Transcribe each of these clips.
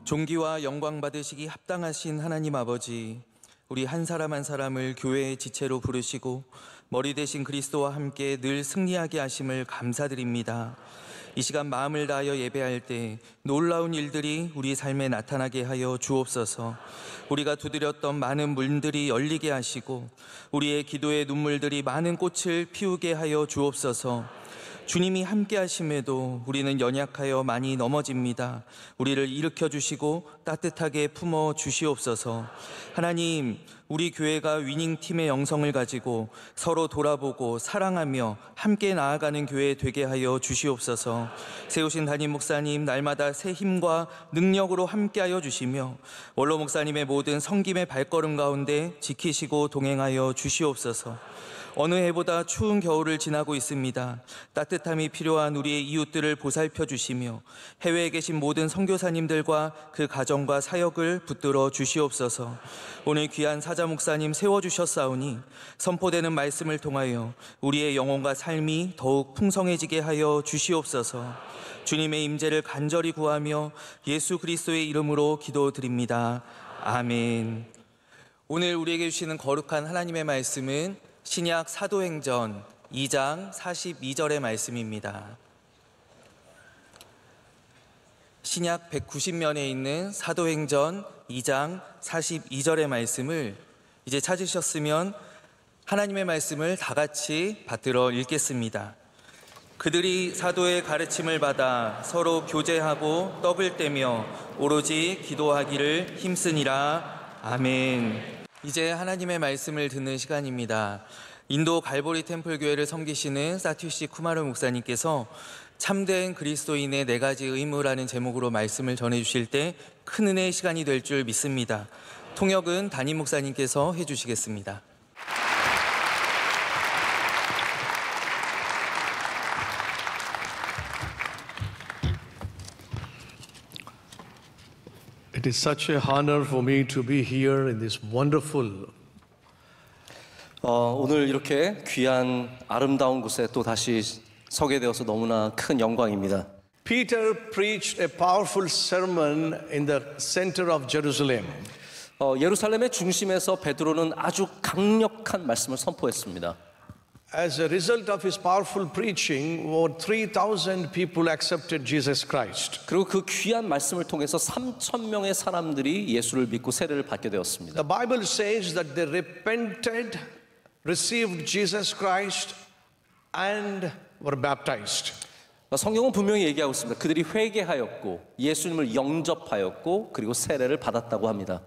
존귀와 영광 받으시기 합당하신 하나님 아버지, 우리 한 사람 한 사람을 교회의 지체로 부르시고 머리 대신 그리스도와 함께 늘 승리하게 하심을 감사드립니다. 이 시간 마음을 다하여 예배할 때 놀라운 일들이 우리 삶에 나타나게 하여 주옵소서. 우리가 두드렸던 많은 문들이 열리게 하시고 우리의 기도의 눈물들이 많은 꽃을 피우게 하여 주옵소서. 주님이 함께 하심에도 우리는 연약하여 많이 넘어집니다. 우리를 일으켜 주시고 따뜻하게 품어 주시옵소서. 하나님, 우리 교회가 위닝팀의 영성을 가지고 서로 돌아보고 사랑하며 함께 나아가는 교회 되게 하여 주시옵소서. 세우신 담임 목사님 날마다 새 힘과 능력으로 함께하여 주시며 원로 목사님의 모든 섬김의 발걸음 가운데 지키시고 동행하여 주시옵소서. 어느 해보다 추운 겨울을 지나고 있습니다. 따뜻함이 필요한 우리의 이웃들을 보살펴 주시며 해외에 계신 모든 선교사님들과 그 가정과 사역을 붙들어 주시옵소서. 오늘 귀한 사자 목사님 세워주셨사오니 선포되는 말씀을 통하여 우리의 영혼과 삶이 더욱 풍성해지게 하여 주시옵소서. 주님의 임재를 간절히 구하며 예수 그리스도의 이름으로 기도드립니다. 아멘. 오늘 우리에게 주시는 거룩한 하나님의 말씀은 신약 사도행전 2장 42절의 말씀입니다. 신약 190면에 있는 사도행전 2장 42절의 말씀을 이제 찾으셨으면 하나님의 말씀을 다 같이 받들어 읽겠습니다. 그들이 사도의 가르침을 받아 서로 교제하고 떡을 떼며 오로지 기도하기를 힘쓰니라. 아멘. 이제 하나님의 말씀을 듣는 시간입니다. 인도 갈보리 템플 교회를 섬기시는 사티시 쿠마르 목사님께서 참된 그리스도인의 4가지 의무라는 제목으로 말씀을 전해주실 때 큰 은혜의 시간이 될 줄 믿습니다. 통역은 담임 목사님께서 해주시겠습니다. It is such a honor for me to be here in this wonderful. 오늘 이렇게 귀한 아름다운 곳에 또 다시 서게 되어서 너무나 큰 영광입니다. Peter preached a powerful sermon in the center of Jerusalem. 예루살렘의 중심에서 베드로는 아주 강력한 말씀을 선포했습니다. As a result of his powerful preaching, over 3,000 people accepted Jesus Christ. 그리고 그 귀한 말씀을 통해서 3,000명의 사람들이 예수를 믿고 세례를 받게 되었습니다. The Bible says that they repented, received Jesus Christ, and were baptized. 성경은 분명히 얘기하고 있습니다. 그들이 회개하였고 예수님을 영접하였고 그리고 세례를 받았다고 합니다.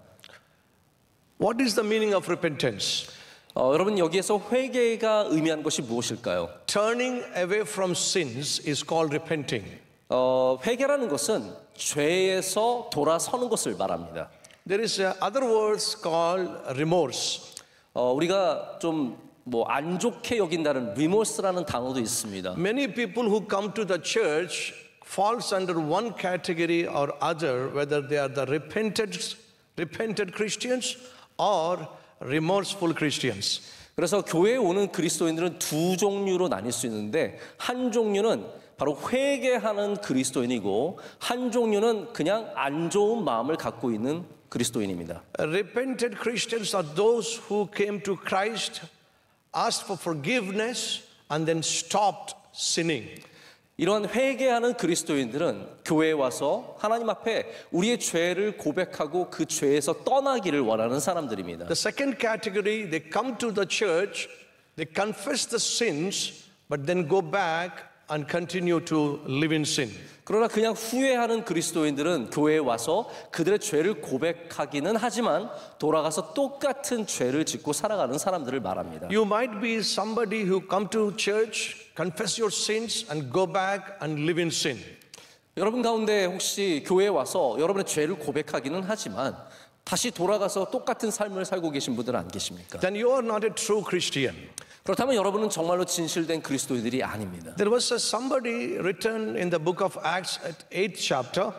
What is the meaning of repentance? 여러분, 여기에서 회개가 의미하는 것이 무엇일까요? Turning away from sins is called repenting. 회개라는 것은 죄에서 돌아서는 것을 말합니다. There is other words called remorse. 우리가 좀 안 좋게 여긴다는 remorse라는 단어도 있습니다. Many people who come to the church falls under one category or other, whether they are the repented Christians or remorseful Christians. 그래서 교회에 오는 그리스도인들은 두 종류로 나뉠 수 있는데, 한 종류는 바로 회개하는 그리스도인이고 한 종류는 그냥 안 좋은 마음을 갖고 있는 그리스도인입니다. Repented Christians are those who came to Christ, asked for forgiveness, and then stopped sinning. 이런 회개하는 그리스도인들은 교회에 와서 하나님 앞에 우리의 죄를 고백하고 그 죄에서 떠나기를 원하는 사람들입니다. The second category, they come to the church, they confess the sins, but then go back and continue to live in sin. 그러나 그냥 후회하는 그리스도인들은 교회에 와서 그들의 죄를 고백하기는 하지만 돌아가서 똑같은 죄를 짓고 살아가는 사람들을 말합니다. You might be somebody who come to church, confess your sins and go back and live in sin. 여러분 가운데 혹시 교회에 와서 여러분의 죄를 고백하기는 하지만 다시 돌아가서 똑같은 삶을 살고 계신 분들은 안 계십니까? Then you are not a true Christian. 그렇다면 여러분은 정말로 진실된 그리스도인들이 아닙니다. There was somebody written in the book of Acts at 8th chapter.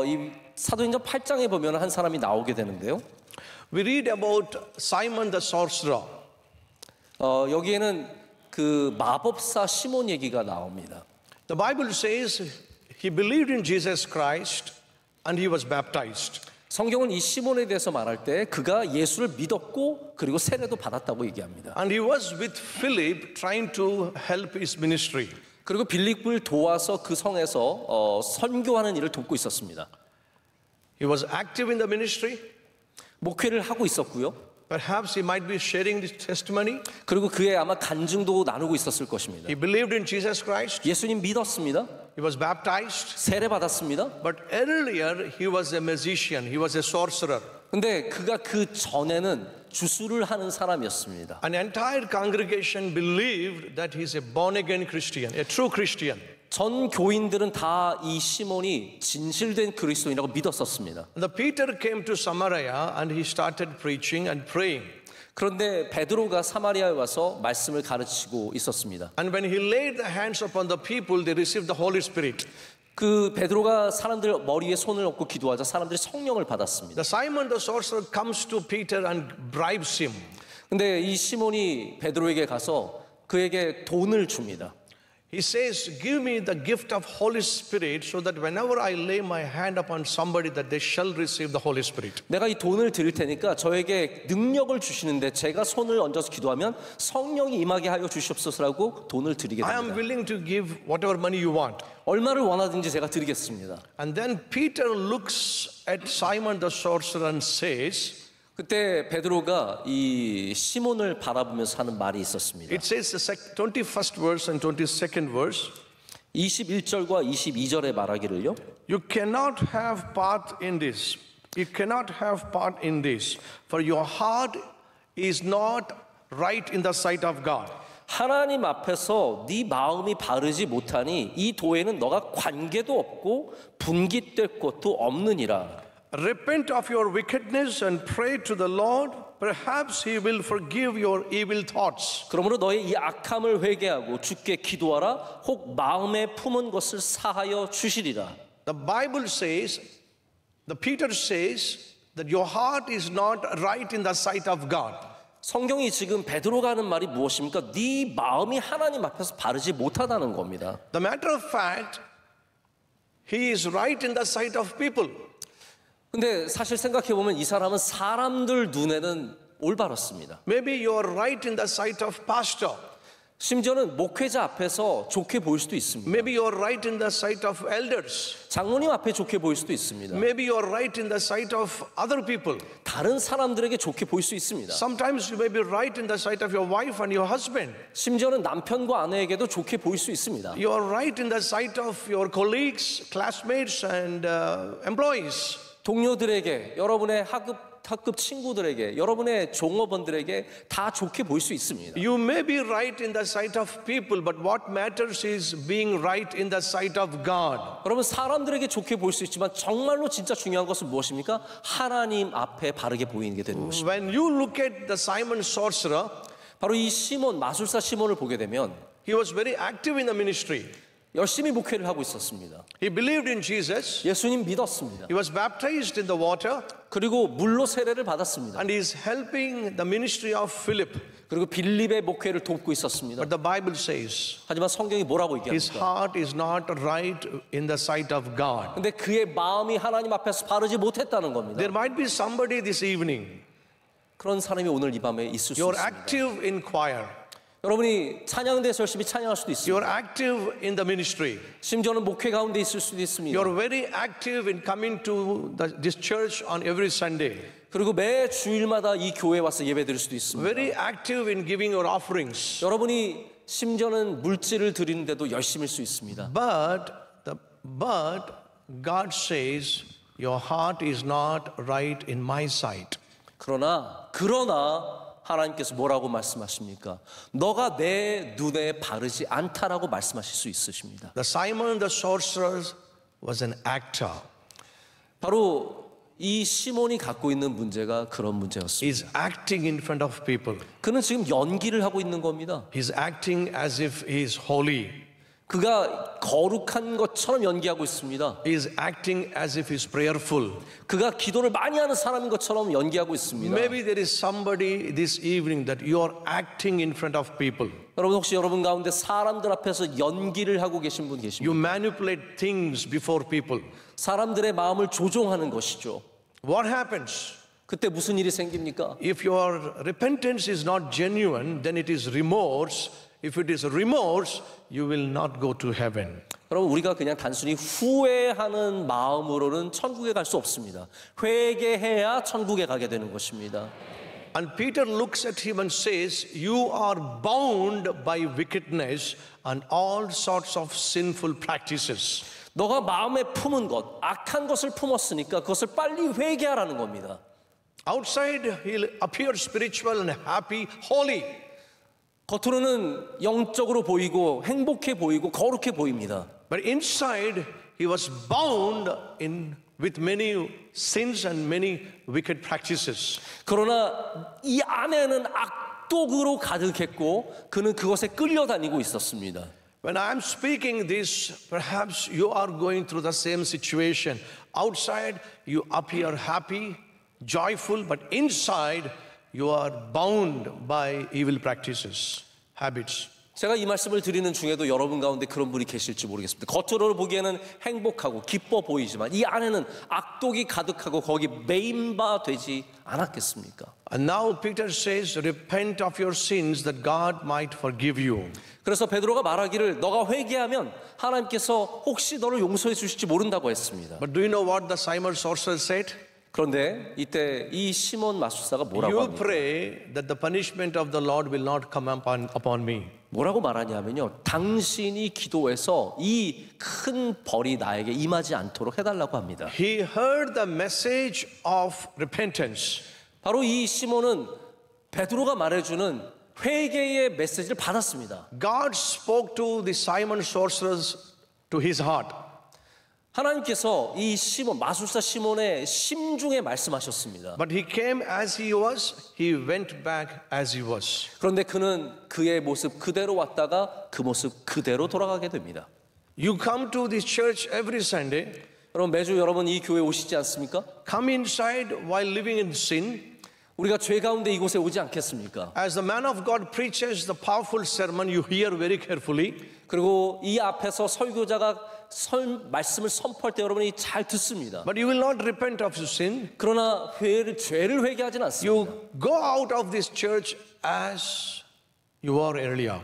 이 사도행전 8장에 보면 한 사람이 나오게 되는데요. We read about Simon the sorcerer. 여기에는 그 마법사 시몬 얘기가 나옵니다. The Bible says he believed in Jesus Christ and he was baptized. 성경은 이 시몬에 대해서 말할 때 그가 예수를 믿었고 그리고 세례도 받았다고 얘기합니다. And he was with Philip trying to help his ministry. 그리고 빌립을 도와서 그 성에서 선교하는 일을 돕고 있었습니다. He was active in the ministry. 목회를 하고 있었고요. Perhaps he might be sharing this testimony. 그리고 그의 아마 간증도 나누고 있었을 것입니다. He believed in Jesus Christ. 예수님 믿었습니다. He was baptized. 세례 받았습니다. But earlier he was a musician. He was a sorcerer. 근데 그가 그 전에는 주술을 하는 사람이었습니다. An entire congregation believed that he's a born-again Christian, a true Christian. 전 교인들은 다 이 시몬이 진실된 그리스도인이라고 믿었었습니다. And the Peter came to Samaria and he started preaching and praying. 그런데 베드로가 사마리아에 와서 말씀을 가르치고 있었습니다. And when he laid the hands upon the people, they received the Holy Spirit. 그 베드로가 사람들 머리에 손을 얹고 기도하자 사람들이 성령을 받았습니다. The Simon the sorcerer comes to Peter and bribes him. 근데 이 시몬이 베드로에게 가서 그에게 돈을 줍니다. He says, give me the gift of Holy Spirit so that whenever I lay my hand upon somebody that they shall receive the Holy Spirit. 내가 이 돈을 드릴 테니까 저에게 능력을 주시는데 제가 손을 얹어서 기도하면 성령이 임하게 하여 주시옵소서라고 돈을 드리게 I am 됩니다. willing to give whatever money you want. 얼마를 원하든지 제가 드리겠습니다. And then Peter looks at Simon the sorcerer and says, 그때 베드로가 이 시몬을 바라보면서 하는 말이 있었습니다. it says the 21st verse and 22nd verse, 21절과 22절에 말하기를요. you cannot have part in this. You cannot have part in this. For your heart is not right in the sight of God. 하나님 앞에서 네 마음이 바르지 못하니 이 도에는 너가 관계도 없고 분깃될 것도 없느니라. Repent of your wickedness and pray to the Lord. Perhaps He will forgive your evil thoughts. 그러므로 너의 이 악함을 회개하고 주께 기도하라. 혹 마음에 품은 것을 사하여 주시리라. The Bible says, the Peter says that your heart is not right in the sight of God. 성경이 지금 베드로가 하는 말이 무엇입니까? 네 마음이 하나님 앞에서 바르지 못하다는 겁니다. The matter of fact, he is right in the sight of people. 근데 사실 생각해 보면 이 사람은 사람들 눈에는 올바랐습니다. Maybe you are right in the sight of pastor. 심지어는 목회자 앞에서 좋게 보일 수도 있습니다. Maybe you are right in the sight of elders. 장로님 앞에 좋게 보일 수도 있습니다. Maybe you are right in the sight of other people. 다른 사람들에게 좋게 보일 수 있습니다. Sometimes you may be right in the sight of your wife and your husband. 심지어는 남편과 아내에게도 좋게 보일 수 있습니다. You are right in the sight of your colleagues, classmates and employees. 동료들에게, 여러분의 학급 친구들에게, 여러분의 종업원들에게 다 좋게 보일 수 있습니다. You may be right in the sight of people, but what matters is being right in the sight of God. 여러분 사람들에게 좋게 보일 수 있지만 정말로 진짜 중요한 것은 무엇입니까? 하나님 앞에 바르게 보이게 되는 것입니다. When you look at the Simon sorcerer, 바로 이 시몬, 마술사 시몬을 보게 되면 he was very active in the ministry. 열심히 목회를 하고 있었습니다. He believed in Jesus. 예수님 믿었습니다. He was baptized in the water 그리고 물로 세례를 받았습니다. and he is helping the ministry of Philip. 그리고 빌립의 목회를 돕고 있었습니다. But the Bible says 하지만 성경이 뭐라고 his 얘기합니까? heart is not right in the sight of God. 근데 그의 마음이 하나님 앞에서 바르지 못했다는 겁니다. There might be somebody this evening. 그런 사람이 오늘 이 밤에 있을 수 You're 있습니다. active in choir. 여러분이 찬양대에서 열심히 찬양할 수도 있습니다. You're active in the ministry. 심지어는 목회 가운데 있을 수도 있습니다. You're very active in coming to this church on every Sunday. 그리고 매 주일마다 이 교회에 와서 예배드릴 수도 있습니다. Very active in giving your offerings. 여러분이 심지어는 물질을 드리는데도 열심일 수 있습니다. But God says your heart is not right in my sight. 그러나 하나님께서 뭐라고 말씀하십니까? 너가 내 눈에 바르지 않다라고 말씀하실 수 있으십니다. The Simon the sorcerer was an actor. 바로 이 시몬이 갖고 있는 문제가 그런 문제였습니다. He's acting in front of people. 그는 지금 연기를 하고 있는 겁니다. He's acting as if he is holy. 그가 거룩한 것처럼 연기하고 있습니다. He is acting as if he's prayerful. 그가 기도를 많이 하는 사람인 것처럼 연기하고 있습니다. Maybe there is somebody this evening that you are acting in front of people. 여러분 혹시 여러분 가운데 사람들 앞에서 연기를 하고 계신 분 계십니까? You manipulate things before people. 사람들의 마음을 조종하는 것이죠. What happens? 그때 무슨 일이 생깁니까? If your repentance is not genuine, then it is remorse. If it is remorse, you will not go to heaven. 여러분 우리가 그냥 단순히 후회하는 마음으로는 천국에 갈 수 없습니다. 회개해야 천국에 가게 되는 것입니다. And Peter looks at him and says, you are bound by wickedness and all sorts of sinful practices. 너가 마음에 품은 것, 악한 것을 품었으니까 그것을 빨리 회개하라는 겁니다. Outside, he'll appear spiritual and happy, holy. 겉으로는 영적으로 보이고 행복해 보이고 거룩해 보입니다. But inside, he was bound with many sins and many wicked practices. 그러나 이 안에는 악독으로 가득했고 그는 그것에 끌려다니고 있었습니다. When I'm speaking this, perhaps you are going through the same situation. Outside, you appear happy, joyful, but inside, you are bound by evil practices, habits. 제가 이 말씀을 드리는 중에도 여러분 가운데 그런 분이 계실지 모르겠습니다. 겉으로 보기에는 행복하고 기뻐 보이지만 이 안에는 악독이 가득하고 거기 메인바 되지 않았겠습니까? And now Peter says, repent of your sins that God might forgive you. 그래서 베드로가 말하기를 너가 회개하면 하나님께서 혹시 너를 용서해 주실지 모른다고 했습니다. But do you know what the Simon sorcerer said? 그런데 이때 이 시몬 마술사가 뭐라고 You 합니까? pray that the punishment of the Lord will not come upon me. 뭐라고 말하냐면요. 당신이 기도해서 이 큰 벌이 나에게 임하지 않도록 해달라고 합니다. He heard the message of repentance. 바로 이 시몬은 베드로가 말해주는 회개의 메시지를 받았습니다. God spoke to the Simon sorcerers to his heart. 하나님께서 이 시몬, 마술사 시몬의 심중에 말씀하셨습니다. But he came as he was, he went back as he was. 그런데 그는 그의 모습 그대로 왔다가 그 모습 그대로 돌아가게 됩니다. You come to this church every Sunday, 여러분 매주 여러분 이 교회 오시지 않습니까? come inside while living in sin. 우리가 죄 가운데 이곳에 오지 않겠습니까? As the man of God preaches the powerful sermon, you hear very carefully. 그리고 이 앞에서 설교자가 말씀을 선포할 때 여러분이 잘 듣습니다. But you will not repent of your sin. 그러나 죄를 회개하진 않습니다. You go out of this church as you were earlier.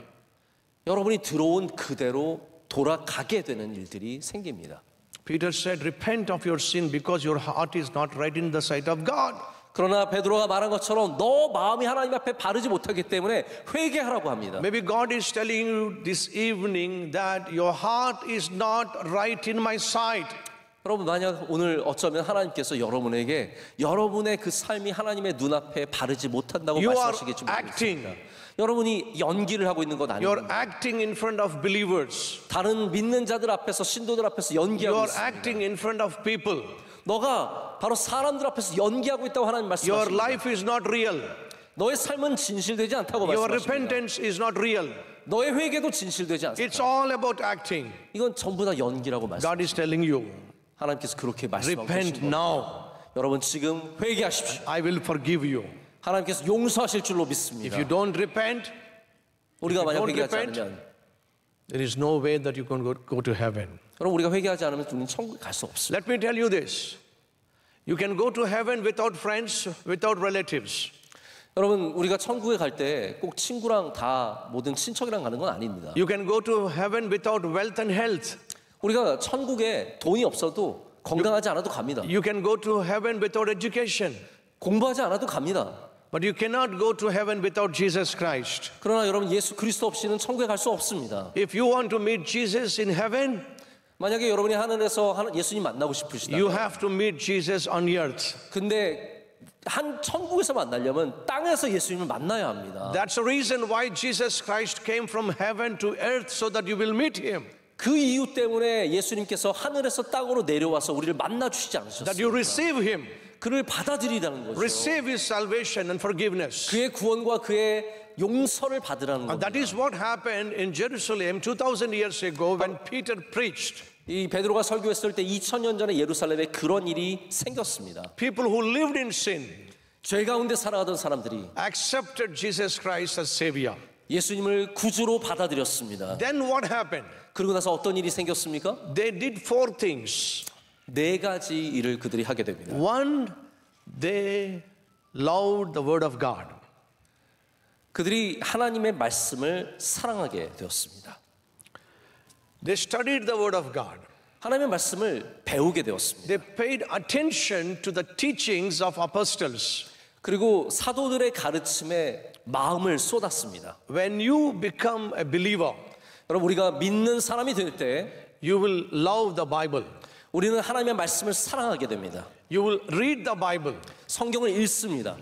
여러분이 들어온 그대로 돌아가게 되는 일들이 생깁니다. Peter said, repent of your sin because your heart is not right in the sight of God. 그러나 베드로가 말한 것처럼 너 마음이 하나님 앞에 바르지 못하기 때문에 회개하라고 합니다. Maybe God is telling you this evening that your heart is not right in my sight. 여러분 만약 오늘 어쩌면 하나님께서 여러분에게 여러분의 그 삶이 하나님의 눈앞에 바르지 못한다고 You are 말씀하시겠지 모르겠습니다. acting. 여러분이 연기를 하고 있는 것 You are 아닙니다. acting in front of believers. 다른 믿는 자들 앞에서 신도들 앞에서 You 연기하고 are 있습니다. acting in front of people. 너가 바로 사람들 앞에서 연기하고 있다고 하나님 Your 말씀하십니다. life is not real. 너의 삶은 진실되지 않다고 Your 말씀하십니다. repentance is not real. 너의 회개도 진실되지 않습니다. It's all about acting. 이건 전부 다 연기라고 말씀하십니다. God is telling you, 하나님께서 그렇게 말씀하고 repent 계십니다. now. 여러분 지금 회개하십시오. I will forgive you. 하나님께서 용서하실 줄로 If 믿습니다. you don't repent, 우리가 만약 don't 회개하지 repent, 않으면 there is no way that you can go to heaven. 여러분 우리가 회개하지 않으면 우리는 천국에 갈 수 없습니다. Let me tell you this. You can go to heaven without friends, without relatives. 여러분 우리가 천국에 갈 때 꼭 친구랑 다 모든 친척이랑 가는 건 아닙니다. You can go to heaven without wealth and health. 우리가 천국에 돈이 없어도 건강하지 않아도 갑니다. You can go to heaven without education. 공부하지 않아도 갑니다. But you cannot go to heaven without Jesus Christ. 그러나 여러분 예수 그리스도 없이는 천국에 갈 수 없습니다. If you want to meet Jesus in heaven, 만약에 여러분이 하늘에서 예수님 만나고 싶으시다. you have to meet Jesus on earth. 근데 한 천국에서 만나려면 땅에서 예수님을 만나야 합니다. That's the reason why Jesus Christ came from heaven to earth so that you will meet him. 그 이유 때문에 예수님께서 하늘에서 땅으로 내려와서 우리를 만나 주시지 that you 않으셨습니까? receive Him, 그를 받아들이라는 거죠. receive His salvation and forgiveness. 그의 구원과 그의 용서를 받으라는 And that 겁니다. is what happened in Jerusalem 2000 years ago when Peter preached. 이 베드로가 설교했을 때 2000년 전에 예루살렘에 그런 일이 생겼습니다. People who lived in sin 죄 가운데 살아가던 사람들이 accepted Jesus Christ as Savior. 예수님을 구주로 받아들였습니다. Then what happened? 그리고 나서 어떤 일이 생겼습니까? They did four things. 네 가지 일을 그들이 하게 됩니다. One, they loved the Word of God. 그들이 하나님의 말씀을 사랑하게 되었습니다. They studied the Word of God. 하나님의 말씀을 배우게 되었습니다. They paid attention to the teachings of apostles. 그리고 사도들의 가르침에 마음을 쏟았습니다. When you become a believer, 여러분 우리가 믿는 사람이 될 때 you will love the Bible. 우리는 하나님의 말씀을 사랑하게 됩니다. You will read the Bible. 성경을 읽습니다.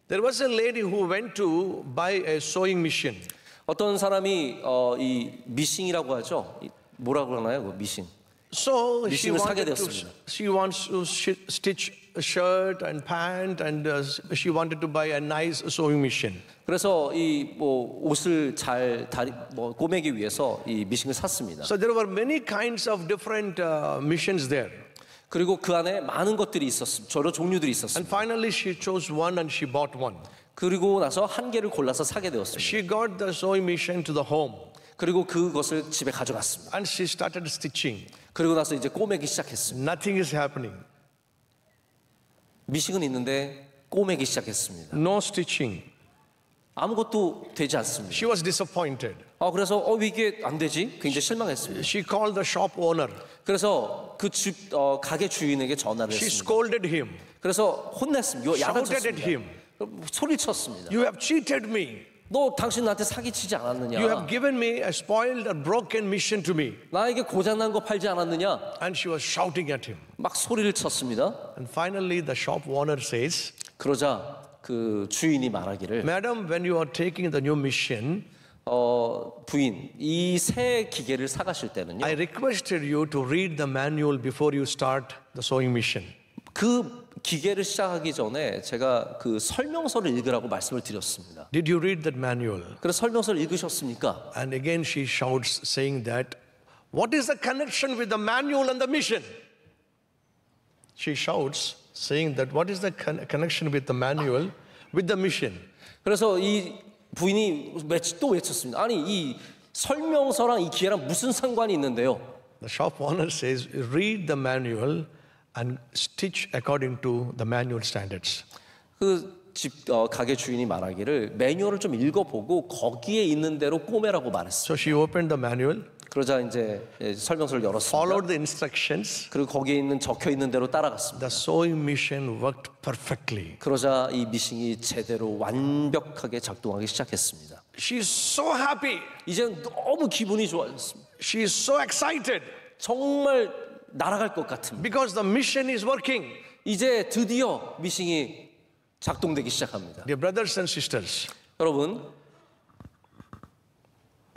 There was a lady who went to buy a sewing machine. 어떤 사람이 이 미싱이라고 하죠. 뭐라고 하나요? 그 미싱. So 미싱을 사게 되었습니다. she wants to stitch a shirt and pant, and she wanted to buy a nice sewing machine. 그래서 이 뭐 옷을 잘 꼬매기 위해서 이 미싱을 샀습니다. So there were many kinds of different machines there. 그리고 그 안에 많은 것들이 있었습니다. 여러 종류들이 And 있었습니다. finally she chose one and she bought one. 그리고 나서 한 개를 골라서 사게 되었습니다. She got the sewing machine to the home 그리고 그것을 집에 가져갔습니다. and she started stitching. 그리고 나서 이제 꼬매기 시작했습니다. Nothing is happening. 미싱은 있는데 꼬매기 시작했습니다. No stitching. 아무것도 되지 않습니다. She was disappointed. 그래서 왜 이게 안 되지? 굉장히 실망했습니다. She called the shop owner. 그래서 그 가게 주인에게 전화를 She 했습니다. scolded him. 그래서 혼냈습니다. Shouted at 야단쳤습니다. him. 소리쳤습니다. You have cheated me. 너 당신 나한테 사기치지 않았느냐? You have given me a spoiled or broken mission to me. 나에게 고장난 거 팔지 않았느냐? And she was shouting at him. 막 소리를 쳤습니다. And finally the shop owner says, 그러자 그 주인이 말하기를 Madam, when you are taking the new mission, 부인 이 새 기계를 사가실 때는요. I requested you to read the manual before you start the sewing mission. 그 기계를 시작하기 전에 제가 그 설명서를 읽으라고 말씀을 드렸습니다. Did you read that manual? 그래서 설명서를 읽으셨습니까? And again she shouts saying that, what is the connection with the manual and the mission? She shouts saying that, what is the connection with the manual with the mission? 그래서 이 부인이 또 외쳤습니다. 아니 이 설명서랑 이 기계랑 무슨 상관이 있는데요? The shop owner says, read the manual and stitch according to the manual standards. 그 가게 주인이 말하기를 매뉴얼을 좀 읽어보고 거기에 있는 대로 꼬매라고 말했어요. So she opened the manual, 그러자 이제 설명서를 열었습니다. followed the instructions. 그리고 거기에 있는 적혀 있는 대로 따라갔습니다. The sewing machine worked perfectly. 그러자 이 미싱이 제대로 완벽하게 작동하기 시작했습니다. She's so happy. 이제 너무 기분이 좋아졌습니다. She's so excited 정말 날아갈 것 같습니다. because the mission is working. 이제 드디어 미싱이 작동되기 시작합니다. Dear brothers and sisters, 여러분,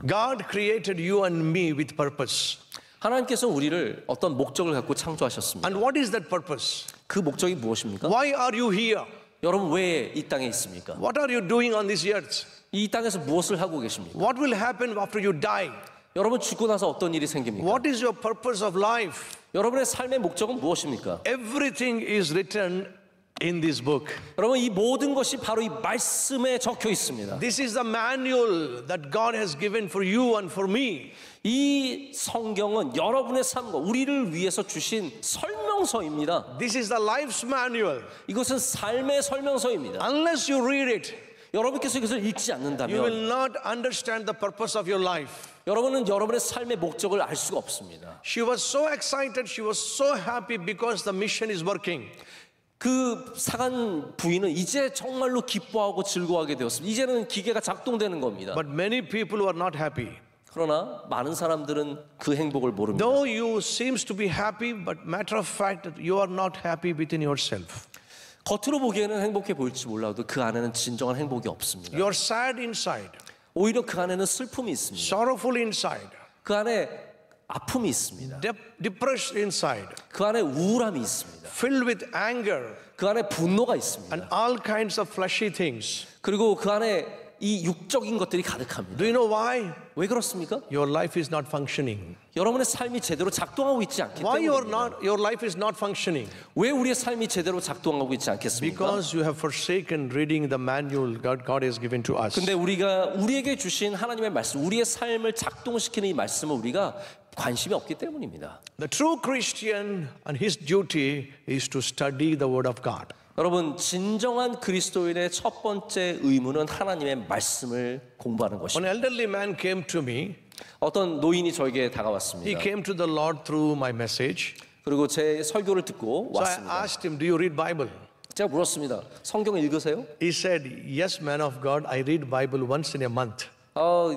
God created you and me with purpose. 하나님께서 우리를 어떤 목적을 갖고 창조하셨습니다. And what is that purpose? 그 목적이 무엇입니까? Why are you here? 여러분 왜 이 땅에 있습니까? What are you doing on this earth? 이 땅에서 무엇을 하고 계십니까? What will happen after you die? 여러분 죽고 나서 어떤 일이 생깁니까? What is your purpose of life? 여러분의 삶의 목적은 무엇입니까? Everything is written in this book. 여러분 이 모든 것이 바로 이 말씀에 적혀 있습니다. This is the manual that God has given for you and for me. 이 성경은 여러분의 삶과 우리를 위해서 주신 설명서입니다. This is the life's manual. 이것은 삶의 설명서입니다. Unless you read it, 여러분께서 이것을 읽지 you 않는다면 will not understand the purpose of your life. 여러분은 여러분의 삶의 목적을 알 수가 없습니다. She was so excited, she was so happy because the mission is working. 그 사간 부인은 이제 정말로 기뻐하고 즐거워하게 되었습니다. 이제는 기계가 작동되는 겁니다. But many people were not happy. 그러나 많은 사람들은 그 행복을 모릅니다. Though you seems to be happy, but matter of fact that you are not happy within yourself. 겉으로 보기에는 행복해 보일지 몰라도 그 안에는 진정한 행복이 없습니다. You are sad inside, 오히려 그 안에는 슬픔이 있습니다. sorrowful inside. 그 안에 아픔이 있습니다. depressed inside, 그 안에 우울함이 있습니다. filled with anger 그 안에 분노가 있습니다. and all kinds of fleshy things. 그리고 그 안에 이 육적인 것들이 가득합니다. Do you know why? 왜 그렇습니까? Your life is not functioning. 여러분의 삶이 제대로 작동하고 있지 않기 Why 때문입니다. your life is not functioning? 왜 우리의 삶이 제대로 작동하고 있지 않겠습니까? Because you have forsaken reading the manual God has given to us. 근데 우리에게 주신 하나님의 말씀, 우리의 삶을 작동시키는 이 말씀을 우리가 관심이 없기 때문입니다. The true Christian and his duty is to study the Word of God. 여러분, 진정한 그리스도인의 첫 번째 의무는 하나님의 말씀을 공부하는 One 것입니다. elderly man came to me. 어떤 노인이 저에게 He 다가왔습니다. came to the Lord through my message. 그리고 제 설교를 듣고 So I 왔습니다. asked him, do you read Bible? 제가 물었습니다. 성경을 읽으세요? He said, yes, man of God, I read Bible once in a month.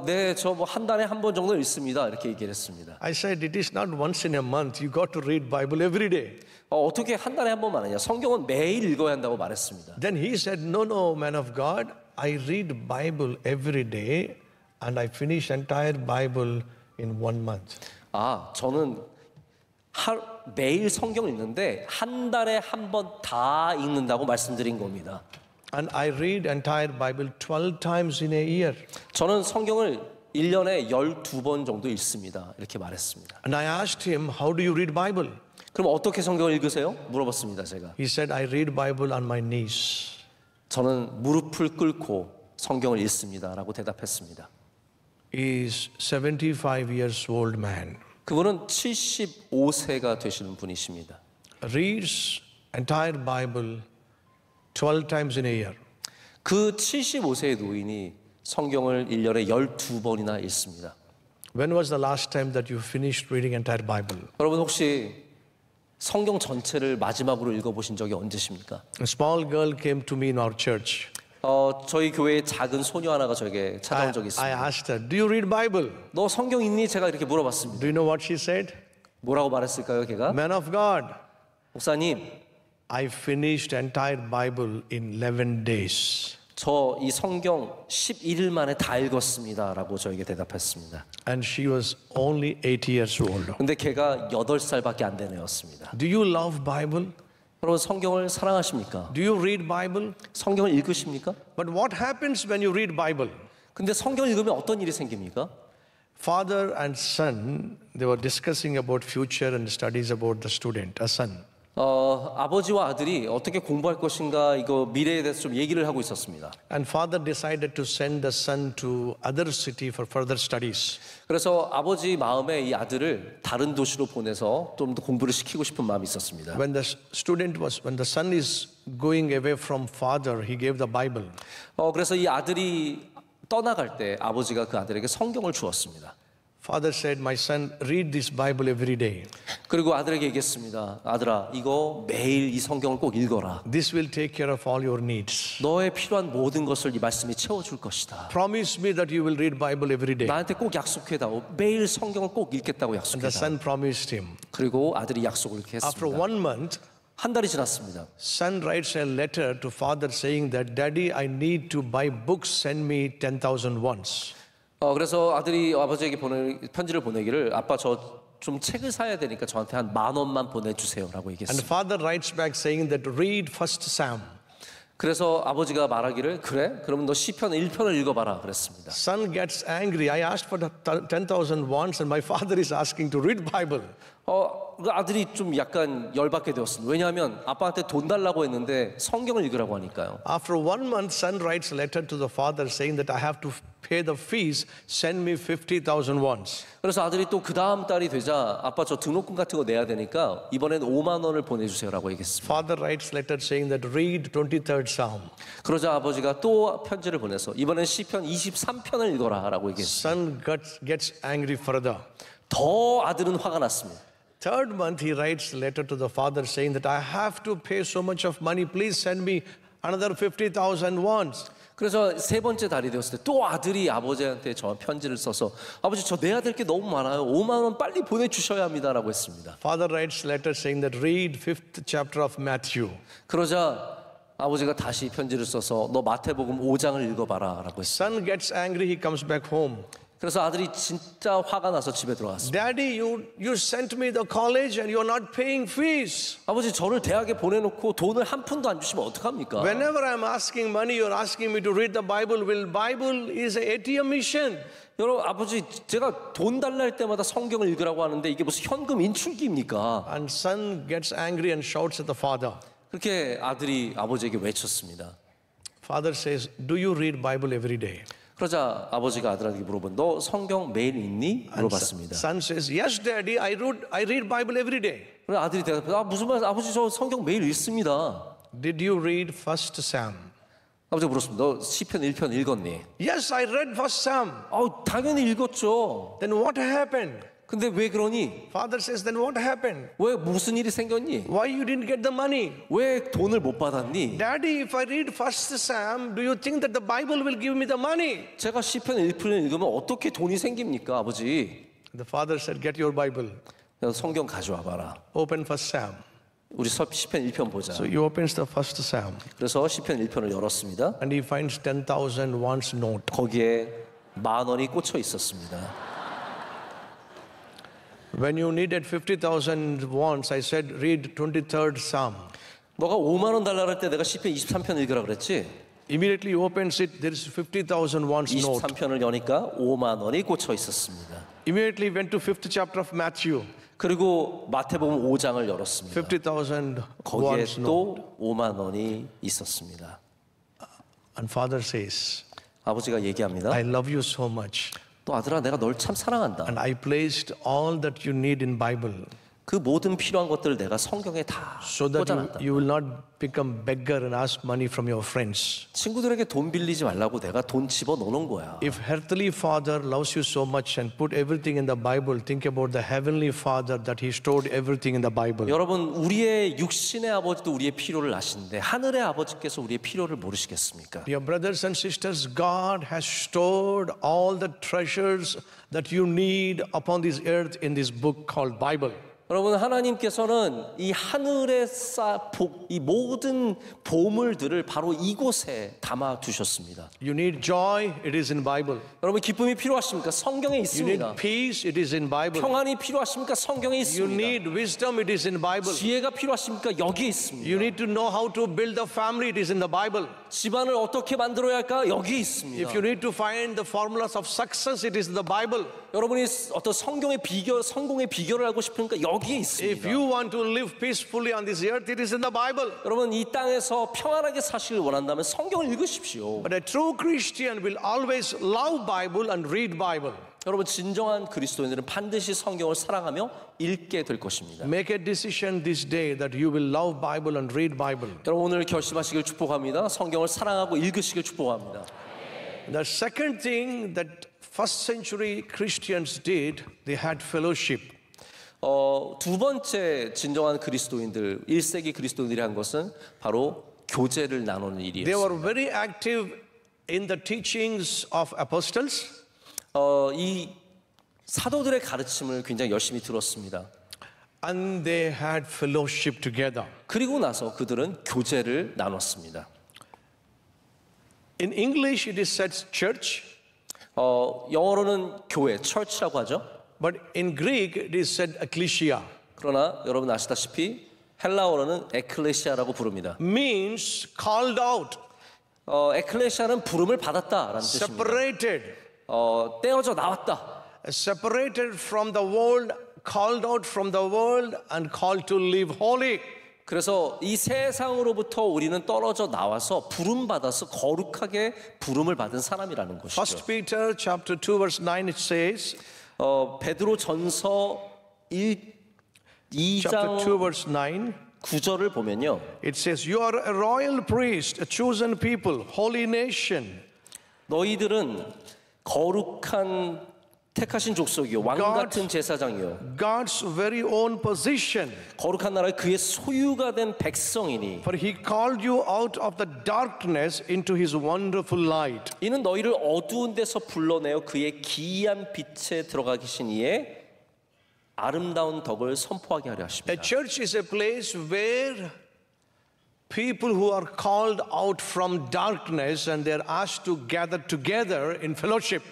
네, 저 뭐 한 달에 한 번 정도 읽습니다. 이렇게 얘기를 했습니다. I said, it is not once in a month. You got to read Bible every day. 어떻게 한 달에 한 번만 하냐? 성경은 매일 읽어야 한다고 말했습니다. Then he said, no, man of God, I read Bible every day and I finish entire Bible in 1 month. 저는 매일 성경을 읽는데 한 달에 한 번 다 읽는다고 말씀드린 겁니다. And I read entire Bible 12 times in a year. 저는 성경을 1년에 12번 정도 읽습니다. 이렇게 말했습니다. And I asked him, how do you read Bible? 그럼 어떻게 성경을 읽으세요? 물어봤습니다, 제가. He said, I read Bible on my knees. 저는 무릎을 꿇고 성경을 읽습니다라고 대답했습니다. He is 75 years old man. 그분은 75세가 되시는 분이십니다. Reads entire Bible 12 times in a year. 그 75세의 노인이 성경을 1년에 12번이나 읽습니다. When was the last time that you finished reading entire Bible? 여러분 혹시 성경 전체를 마지막으로 읽어보신 적이 언제십니까? A small girl came to me in our church. 저희 교회에 작은 소녀 하나가 저에게 찾아온 적이 I 있습니다. asked her, do you read Bible? 너 성경 읽니? 제가 이렇게 물어봤습니다. Do you know what she said? 뭐라고 말했을까요, 걔가? Man of God, 목사님, I finished entire Bible in 11 days. 저 이 성경 11일 만에 다 읽었습니다라고 저에게 대답했습니다. And she was only 8 years old. 근데 걔가 8살밖에 안 된 애였습니다. Do you love Bible? 여러분 성경을 사랑하십니까? Do you read Bible? 성경을 읽으십니까? But what happens when you read Bible? 근데 성경을 읽으면 어떤 일이 생깁니까? Father and son, they were discussing about future and studies about the student, a son. 아버지와 아들이 어떻게 공부할 것인가 이거 미래에 대해서 좀 얘기를 하고 있었습니다. And father decided to send the son to other city for further studies. 그래서 아버지 마음에 이 아들을 다른 도시로 보내서 좀 더 공부를 시키고 싶은 마음이 있었습니다. When the son is going away from father, he gave the Bible. 그래서 이 아들이 떠나갈 때 아버지가 그 아들에게 성경을 주었습니다. Father said, my son, read this Bible every day. 그리고 아들에게 얘기했습니다. 아들아, 이거 매일 이 성경을 꼭 읽어라. This will take care of all your needs. 너의 필요한 모든 것을 이 말씀이 채워줄 것이다. Promise me that you will read Bible every day. 나한테 꼭 약속해다오. 매일 성경을 꼭 읽겠다고 And the 약속해다. son promised him. 그리고 아들이 약속을 이렇게 After 했습니다. 1 month, 한 달이 지났습니다. son writes a letter to father saying that, Daddy, I need to buy books, send me 10,000 wons. 그래서 아들이 아버지에게 편지를 보내기를 아빠 저 좀 책을 사야 되니까 저한테 한 10,000원만 보내주세요라고 And 얘기했습니다. father writes back saying that, read first Psalm. 그래서 아버지가 말하기를 그래? 그러면 너 시편 1편을 읽어봐라 그랬습니다. Son gets angry. I asked for the 10,000 wons and my father is asking to read Bible. 그 아들이 좀 약간 열받게 되었습니다. 왜냐하면 아빠한테 돈 달라고 했는데 성경을 읽으라고 하니까요. After 1 month, son writes a letter to the father saying that I have to pay the fees, send me 50,000 wons. 그래서 아들이 또 그 다음 달이 되자 아빠 저 등록금 같은 거 내야 되니까 이번엔 5만 원을 보내주세요라고 얘기했습니다. Father writes letter saying that read 23rd Psalm. 그러자 아버지가 또 편지를 보내서 이번엔 시편 23편을 읽어라라고 얘기했습니다. Son gets angry further. 더 아들은 화가 났습니다. 3rd month, he writes a letter to the father saying that I have to pay so much of money. Please send me another 50,000 wons. 그래서 세 번째 달이 되었을 때 또 아들이 아버지한테 저 편지를 써서 아버지 저 내야 될 게 너무 많아요. 5만 원 빨리 보내주셔야 합니다라고 했습니다. Father writes a letter saying that read 5th chapter of Matthew. 그러자 아버지가 다시 편지를 써서 너 마태복음 5장을 읽어봐라라고 했습니다. Son gets angry. He comes back home. 그래서 아들이 진짜 화가 나서 집에 들어갔습니다. Daddy, you sent me the college and you're not paying fees. 아버지 저를 대학에 보내놓고 돈을 한 푼도 안 주시면 어떡합니까? Whenever I'm asking money, you're asking me to read the Bible. Will Bible is an ATM machine. 여러분 아버지 제가 돈 달라 할 때마다 성경을 읽으라고 하는데 이게 무슨 현금 인출기입니까? And son gets angry and shouts at the father. 그렇게 아들이 아버지에게 외쳤습니다. Father says, do you read Bible every day? 그러자 아버지가 아들에게 물어본 너 성경 매일 읽니? 물어봤습니다. Son says, yes, Daddy, I read Bible every day. 그래서 아들이 대답해 무슨 말 아버지 저 성경 매일 읽습니다. Did you read First Sam? 아버지가 물었습니다. 너 시편 1편 읽었니? Yes, I read First Sam. 당연히 읽었죠. Then what happened? 근데 왜 그러니? Father says, then what happened? 왜 무슨 일이 생겼니? Why you didn't get the money? 왜 돈을 못 받았니? Daddy, if I read First Sam, do you think that the Bible will give me the money? 제가 시편 1편을 읽으면 어떻게 돈이 생깁니까, 아버지? The father said, get your Bible. 성경 가져와 봐라. Open First Sam. 우리 시편 1편 보자. So he opens the First Sam. 그래서 시편 1편을 열었습니다. And he finds 10,000 wants note. 거기에 10,000원이 꽂혀 있었습니다. When you needed 50,000 wants, I said, read 23rd Psalm. 너가 5만 원 달라고 할 때 내가 시편 23편 읽으라 그랬지? Immediately he opens it, there is 50,000 wants note. 23편을 여니까 5만 원이 꽂혀 있었습니다. Immediately went to 5th chapter of Matthew. 그리고 마태복음 5장을 열었습니다. 50,000 거기에 wants note. 또 5만 원이 있었습니다. And father says, 아버지가 얘기합니다. I love you so much. 또 아들아 내가 널 참 사랑한다. And I placed all that you need in Bible. 그 모든 필요한 것들을 내가 성경에 다 So that 꽂아놨다. you will not become beggar and ask money from your friends. 친구들에게 돈 빌리지 말라고 내가 돈 집어넣는 거야. If Earthly Father loves you so much and put everything in the Bible, think about the Heavenly Father that He stored everything in the Bible. 여러분 우리의 육신의 아버지도 우리의 필요를 아시는데 하늘의 아버지께서 우리의 필요를 모르시겠습니까? Dear brothers and sisters, God has stored all the treasures that you need upon this earth in this book called Bible. 여러분 하나님께서는 이 하늘에 이 모든 보물들을 바로 이곳에 담아 두셨습니다. You need joy, it is in Bible. 여러분 기쁨이 필요하십니까? 성경에 You 있습니다. need peace, it is in Bible. 평안이 필요하십니까? 성경에 You 있습니다. need wisdom, it is in Bible. 지혜가 필요하십니까? 여기 있습니다. You need to know how to build a family, it is in the Bible. 집안을 어떻게 만들어야 할까? 여기 있습니다. If you need to find the formulas of success, it is in the Bible. 여러분이 어떤 성경의 성공의 비결을 알고 싶으니까 여기에 If 있습니다. you want to live peacefully on this earth, it is in the Bible. 여러분 이 땅에서 평안하게 사시길 원한다면 성경을 읽으십시오. But a true Christian will always love Bible and read Bible. 여러분 진정한 그리스도인들은 반드시 성경을 사랑하며 읽게 될 것입니다. Make a decision this day that you will love Bible and read Bible. 여러분 오늘 결심하시길 축복합니다. 성경을 사랑하고 읽으시길 축복합니다. The second thing that first century Christians did, they had fellowship. 두 번째 진정한 그리스도인들 1세기 그리스도인들이 한 것은 바로 교제를 나누는 They 일이었습니다. were very active in the teachings of apostles. 이 사도들의 가르침을 굉장히 열심히 들었습니다. And they had fellowship together. 그리고 나서 그들은 교제를 나눴습니다. In English it is said church, 영어로는 교회, church라고 하죠. but in Greek it is said ecclesia. 그러나 여러분 아시다시피 헬라어로는 에클레시아라고 부릅니다. Means called out, 에클레시아는 부름을 받았다라는 뜻입니다. separated, 떼어져 나왔다. separated from the world, called out from the world and called to live holy. 그래서 이 세상으로부터 우리는 떨어져 나와서 부름 받아서 거룩하게 부름을 받은 사람이라는 것이죠. 1 Peter chapter 2 verse 9 it says, 베드로 전서 2장 chapter 2 verse 9, 9절을 보면요. it says, you are a royal priest, a chosen people, holy nation. 너희들은 거룩한 택하신 족속이요 왕 같은 제사장이요 God's very own possession. 거룩한 나라의 그의 소유가 된 백성이니 For he called you out of the darkness into his wonderful light. 이는 너희를 어두운 데서 불러내어 그의 기이한 빛에 들어가 계신 이의 아름다운 덕을 선포하게 하려 A 하십니다. church is a place where people who are called out from darkness and they're asked to gather together in fellowship.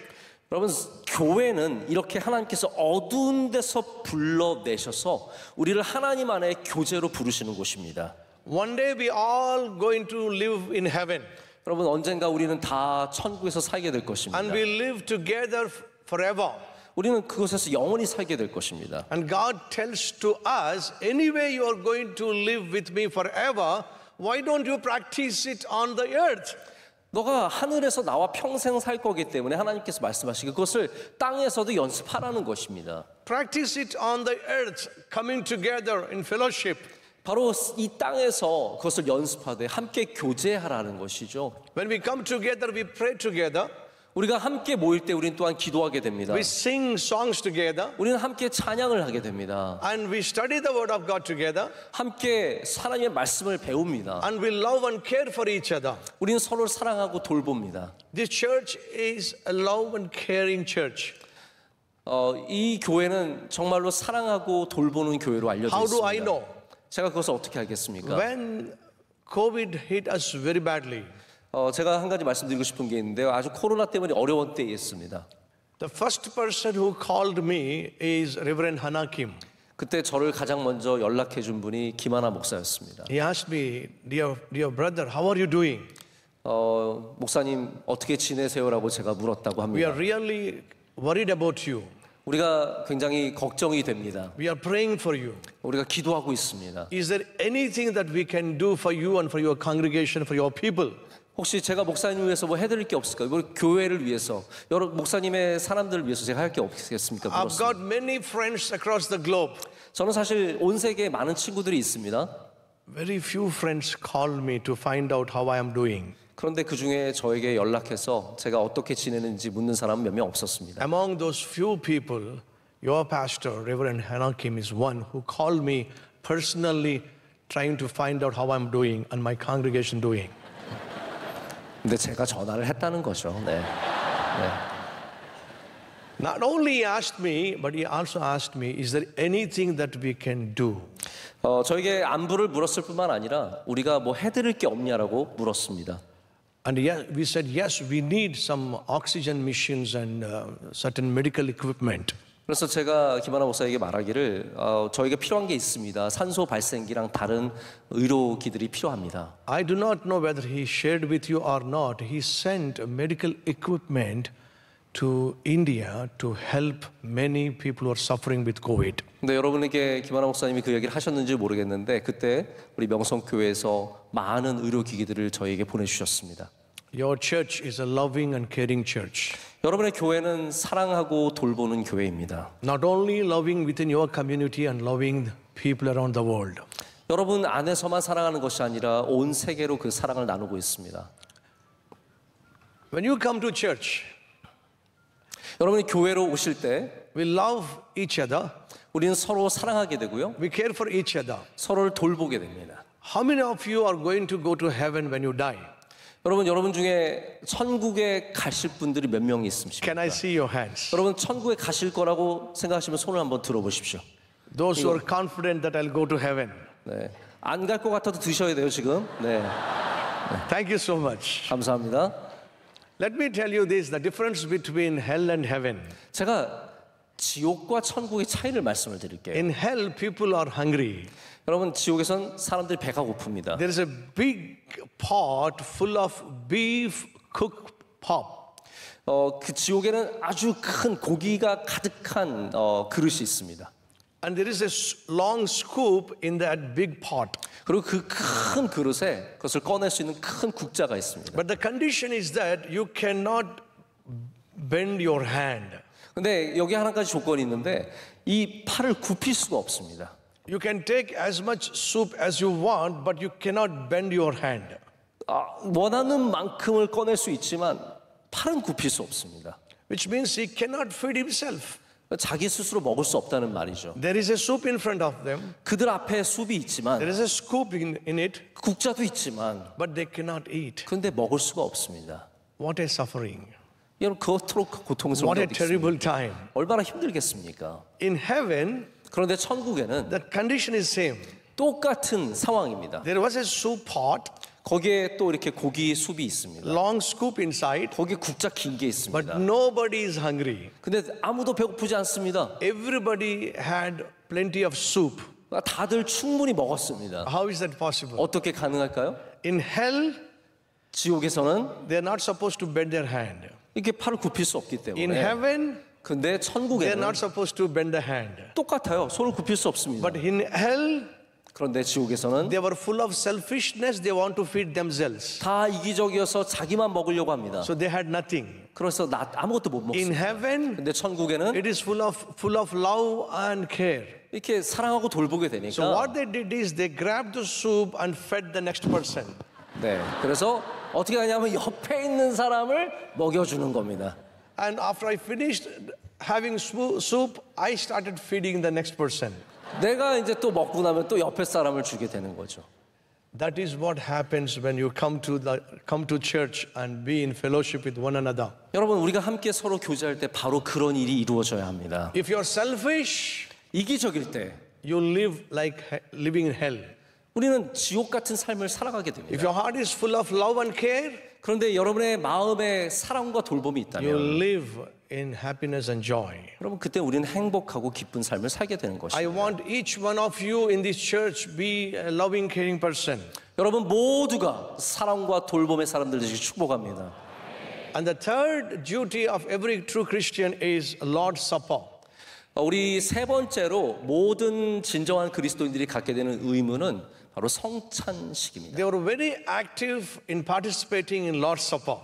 여러분, 교회는 이렇게 하나님께서 어두운 데서 불러내셔서 우리를 하나님 안에 교제로 부르시는 곳입니다. One day we all going to live in heaven. 여러분, 언젠가 우리는 다 천국에서 살게 될 것입니다. And we live together forever. 우리는 그곳에서 영원히 살게 될 것입니다. And God tells to us, anyway you are going to live with me forever, why don't you practice it on the earth? 너가 하늘에서 나와 평생 살 거기 때문에 하나님께서 말씀하시기 그것을 땅에서도 연습하라는 것입니다. Practice it on the earth, coming together in fellowship. 바로 이 땅에서 그것을 연습하되 함께 교제하라는 것이죠. When we come together, we pray together. 우리가 함께 모일 때 우리는 또한 기도하게 됩니다. We sing songs together. 우리는 함께 찬양을 하게 됩니다. And we study the word of God together. 함께 하나님의 말씀을 배웁니다. And we love and care for each other. 우리는 서로를 사랑하고 돌봅니다. This church is a love and caring church. 이 교회는 정말로 사랑하고 돌보는 교회로 알려져 How do I 있습니다. know? 제가 그것을 어떻게 알겠습니까? When COVID hit us very badly, 제가 한 가지 말씀드리고 싶은 게 있는데요. 아주 코로나 때문에 어려운 때였습니다. the first person who called me is Reverend Hannah Kim. 그때 저를 가장 먼저 연락해 준 분이 김하나 목사였습니다. He asked me, dear brother, how are you doing? 목사님 어떻게 지내세요라고 제가 물었다고 We 합니다. are really worried about you. 우리가 굉장히 걱정이 됩니다. We are praying for you. 우리가 기도하고 있습니다. Is there anything that we can do for you and for your congregation, for your people? 혹시 제가 목사님을 위해서 뭐 해드릴 게 없을까요? 우리 교회를 위해서, 여러 목사님의 사람들을 위해서 제가 할 게 없겠습니까? I've 물었습니다. got many friends across the globe. 저는 사실 온 세계에 많은 친구들이 있습니다. Very few friends call me to find out how I am doing. 그런데 그 중에 저에게 연락해서 제가 어떻게 지내는지 묻는 사람은 몇 명 없었습니다. Among those few people, your pastor, Reverend Hannah Kim, is one who called me personally trying to find out how I'm doing and my congregation doing. 근데 제가 전화를 했다는 거죠. 네. Not only he asked me, but he also asked me, is there anything that we can do? 저에게 안부를 물었을 뿐만 아니라 우리가 뭐 해드릴 게 없냐라고 물었습니다. And we said, yes, we need some oxygen machines and certain medical equipment. 그래서 제가 김하나 목사에게 말하기를 저에게 필요한 게 있습니다. 산소 발생기랑 다른 의료기들이 필요합니다. I do not know whether he shared with you or not. He sent medical equipment to India to help many people who are suffering with COVID. 근데 여러분에게 김하나 목사님이 그 얘기를 하셨는지 모르겠는데 그때 우리 명성교회에서 많은 의료기기들을 저에게 보내주셨습니다. Your church is a loving and caring church. 여러분의 교회는 사랑하고 돌보는 교회입니다. Not only loving within your community and loving people around the world. 여러분 안에서만 사랑하는 것이 아니라 온 세계로 그 사랑을 나누고 있습니다. When you come to church, 여러분이 교회로 오실 때 we love each other, 우리는 서로 사랑하게 되고요. we care for each other. 서로를 돌보게 됩니다. How many of you are going to go to heaven when you die? 여러분 중에 천국에 가실 분들이 몇 명이 있습니까? Can I see your hands? 여러분 천국에 가실 거라고 생각하시면 손을 한번 들어보십시오. Those who are confident that I'll go to heaven. 네. 안 갈 것 같아도 드셔야 돼요 지금. 네. Thank you so much. 감사합니다. Let me tell you this, the difference between hell and heaven. 제가 지옥과 천국의 차이를 말씀을 드릴게요. In hell, people are hungry. 여러분 지옥에선 사람들이 배가 고픕니다. There is a big pot full of beef cooked pop. 그 지옥에는 아주 큰 고기가 가득한 그릇이 있습니다. And there is a long scoop in that big pot. 그리고 그 큰 그릇에 그것을 꺼낼 수 있는 큰 국자가 있습니다. But the condition is that you cannot bend your hand. 근데 여기 한 가지 조건이 있는데 이 팔을 굽힐 수가 없습니다. You can take as much soup as you want, but you cannot bend your hand. 원하는 만큼을 꺼낼 수 있지만 팔은 굽힐 수 없습니다. Which means he cannot feed himself. 자기 스스로 먹을 수 없다는 말이죠. There is a soup in front of them. 그들 앞에 숲이 There 있지만 is a scoop in it, 국자도 있지만 but they cannot eat. 그런데 먹을 수가 없습니다. What a suffering. 여러분 그토록 고통스러운 What a 게 terrible time. 얼마나 힘들겠습니까? In heaven, 그런데 천국에는 the condition is same. 똑같은 상황입니다. There was a soup pot. 거기에 또 이렇게 고기 숲이 있습니다. long scoop inside, 거기에 국자 긴 게 but 있습니다. nobody is hungry. 근데 아무도 배고프지 않습니다. Everybody had plenty of soup. 다들 충분히 먹었습니다. How is that possible? 어떻게 가능할까요? In hell, 지옥에서는 they're not supposed to bend their hand. 이렇게 팔을 굽힐 수 없기 In 때문에. heaven, 근데 they're 천국에는 not supposed to bend the hand. 똑같아요. 손을 굽힐 수 없습니다. But in hell, 그런데 지옥에서는 they were full of selfishness. They want to feed themselves. 다 이기적이어서 자기만 먹으려고 합니다. So they had nothing. 그래서 아무것도 못 In 먹습니다. heaven, 근데 천국에는 it is full of love and care. 이렇게 사랑하고 돌보게 So 되니까 what they did is they grabbed the soup and fed the next person. 네, 그래서 어떻게 하냐면 옆에 있는 사람을 먹여주는 겁니다. And after I finished having soup, I started feeding the next person. 내가 이제 또 먹고 나면 또 옆에 사람을 주게 되는 거죠. That is what happens when you come to church and be in fellowship with one another. 여러분, 우리가 함께 서로 교제할 때 바로 그런 일이 이루어져야 합니다. If you're selfish, 이기적일 때 you live like living in hell. 우리는 지옥 같은 삶을 살아가게 If 됩니다. your heart is full of love and care, 그런데 여러분의 마음에 사랑과 돌봄이 you 있다면 live in happiness and joy. 여러분, 그때 우리는 행복하고 기쁜 삶을 살게 되는 I 것입니다. want each one of you in this church be a loving, caring person. 여러분 모두가 사랑과 돌봄의 사람들 되시기 축복합니다. And the third duty of every true Christian is Lord's Supper. 우리 세 번째로 모든 진정한 그리스도인들이 갖게 되는 의무는 바로 성찬식입니다. They were very active in participating in Lord's Supper.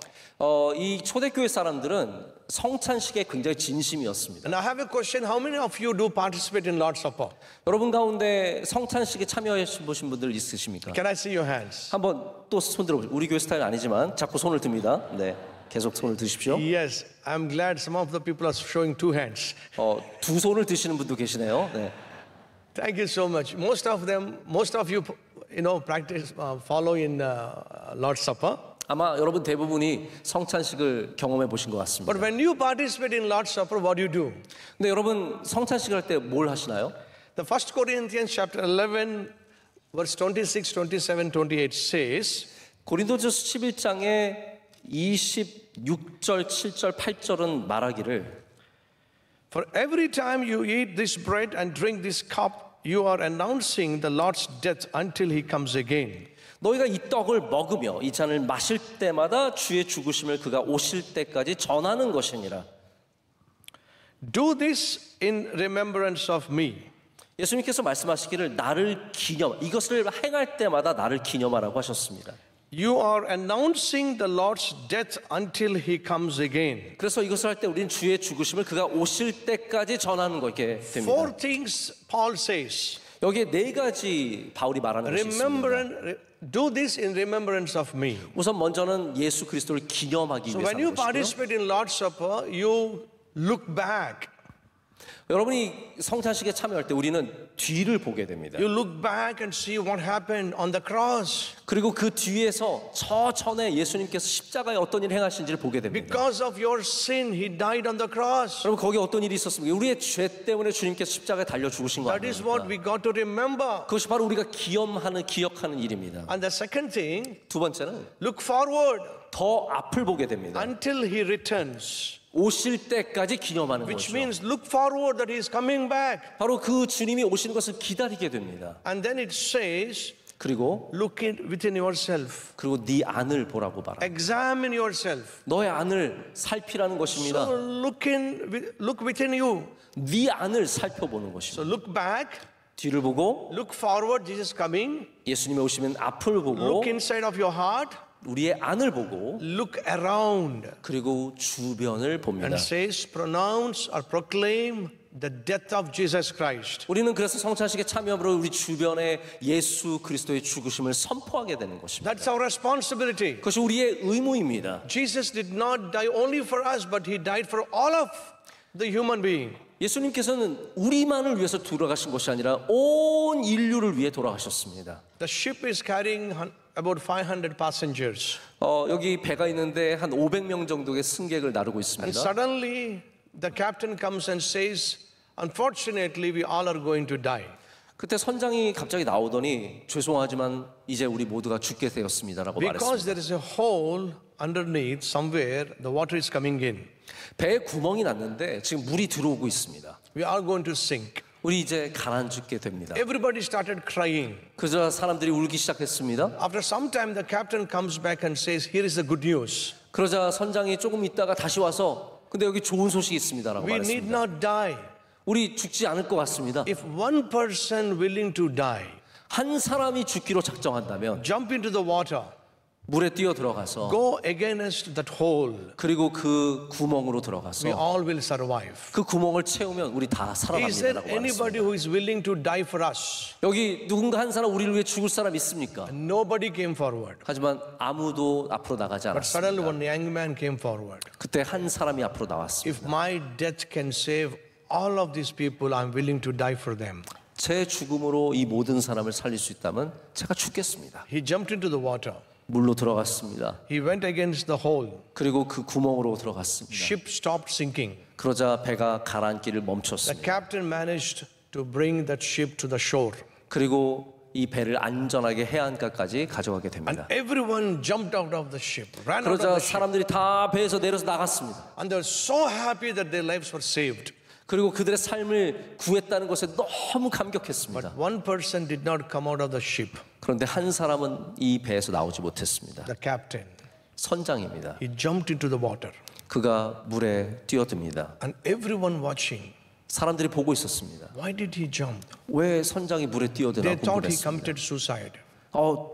이 초대교회 사람들은 성찬식에 굉장히 진심이었습니다. And I have a question, how many of you do participate in Lord's Supper? 여러분 가운데 성찬식에 참여하신 분들 있으십니까? Can I see your hands? 한번 또 손 들어보세요. 우리 교회 스타일 아니지만 자꾸 손을 듭니다. 네, 계속 손을 드십시오. Yes, I'm glad some of the people are showing two hands. 두 손을 드시는 분도 계시네요. 네. Thank you so much. Most of you, practice, follow in Lord's Supper. 아마 여러분 대부분이 성찬식을 경험해 보신 것 같습니다. But when you participate in Lord's Supper, what do you do? 근데 여러분 성찬식 할 때 뭘 하시나요? The 1 Corinthians chapter 11, verse 26, 27, 28 says, 고린도전서 11장에 26절, 7절, 8절은 말하기를 For every time you eat this bread and drink this cup, you are announcing the Lord's death until he comes again. 너희가 이 떡을 먹으며 이 잔을 마실 때마다 주의 죽으심을 그가 오실 때까지 전하는 것이니라. Do this in remembrance of me. 예수님께서 말씀하시기를 나를 이것을 행할 때마다 나를 기념하라고 하셨습니다. You are announcing the Lord's death until he comes again. 그래서 이것을 할 때 우리는 주의 죽으심을 그가 오실 때까지 전하는 거게 됩니다. Four things Paul says. 여기에 네 가지 바울이 말하는 것이 있습니다. Do this in remembrance of me. 우선 먼저는 예수 그리스도를 기념하기 So 위해서 when you 하는 것이고요. participate in Lord's Supper, you look back. 여러분이 성찬식에 참여할 때 우리는 뒤를 보게 됩니다. You look back and see what happened on the cross. 그리고 그 뒤에서 저 전에 예수님께서 십자가에 어떤 일을 행하신지를 보게 됩니다. Because of your sin, he died on the cross. 여러분 거기 어떤 일이 있었습니까? 우리의 죄 때문에 주님께서 십자가에 달려 죽으신 거 That is what 아닙니까? we got to remember. 그것이 바로 우리가 기억하는 일입니다. And the second thing, 두 번째는 look forward 더 앞을 보게 됩니다. until he returns. 오실 때까지 기념하는 Which 거죠. means look forward that he is coming back. 바로 그 주님이 오시는 것을 기다리게 됩니다. And then it says, 그리고 look within yourself. 네 안을 보라고 말합니다. Examine yourself. 너의 안을 살피라는 것입니다. So look within you. 네 안을 살펴보는 So 것입니다. look back, 뒤를 보고 look forward, Jesus coming. 예수님이 오시면 앞을 보고 Look inside of your heart. 우리의 안을 보고 Look around. 그리고 주변을 봅니다. And says, pronounce or proclaim the death of Jesus Christ. 우리는 그래서 성찬식에 참여함으로 우리 주변에 예수 그리스도의 죽으심을 선포하게 되는 것입니다. That's our responsibility. 그것이 우리의 의무입니다. Jesus did not die only for us, but he died for all of the human being. 예수님께서는 우리만을 위해서 돌아가신 것이 아니라 온 인류를 위해 돌아가셨습니다. The ship is carrying about 500 passengers. 여기 배가 있는데 한 500명 정도의 승객을 나르고 And 있습니다. suddenly the captain comes and says, unfortunately, we all are going to die. 그때 선장이 갑자기 나오더니 죄송하지만 이제 우리 모두가 죽게 되었습니다라고 Because 말했습니다. there is a hole underneath somewhere, the water is coming in. 배에 구멍이 났는데 지금 물이 들어오고 있습니다. We are going to sink. 우리 이제 가라앉게 됩니다. Everybody started crying. 그저 사람들이 울기 시작했습니다. After some time, the captain comes back and says, "Here is the good news. 그러자 선장이 조금 있다가 다시 와서 근데 여기 좋은 소식이 있습니다라고 We need 말했습니다. not die. 우리 죽지 않을 것 같습니다. If one person willing to die, 한 사람이 죽기로 작정한다면 jump into the water, 물에 뛰어 들어가서 go against that hole, 그리고 그 구멍으로 we 들어가서 all will survive." 그 구멍을 채우면 우리 다 Is there 살아납니다라고 anybody 말했습니다. who is willing to die for us? 여기 누군가 한 사람 우리를 위해 죽을 사람 있습니까? Nobody came forward. 하지만 아무도 앞으로 나가지 But suddenly 않았습니다. one young man came forward. 그때 한 사람이 앞으로 나왔습니다. If my death can save all of these people, I'm willing to die for them. 제 죽음으로 이 모든 사람을 살릴 수 있다면 제가 죽겠습니다. He jumped into the water. 물로 들어갔습니다. He went against the hole. 그리고 그 구멍으로 들어갔습니다. Ship stopped sinking. 그러자 배가 가라앉기를 The 멈췄습니다. captain managed to bring that ship to the shore. 그리고 이 배를 안전하게 해안가까지 가져가게 And 됩니다. everyone jumped out of the ship, ran out of 그러자 the ship. 사람들이 다 배에서 내려서 나갔습니다. And they were so happy that their lives were saved. 그리고 그들의 삶을 구했다는 것에 너무 But 감격했습니다. one person did not come out of the ship, 그런데 한 사람은 이 배에서 나오지 못했습니다. the captain. 선장입니다. He jumped into the water. 그가 물에 뛰어듭니다. And everyone watching, 사람들이 보고 있었습니다. why did he jump? 왜 선장이 물에 They 뛰어드나 thought he 궁금했습니다. committed suicide.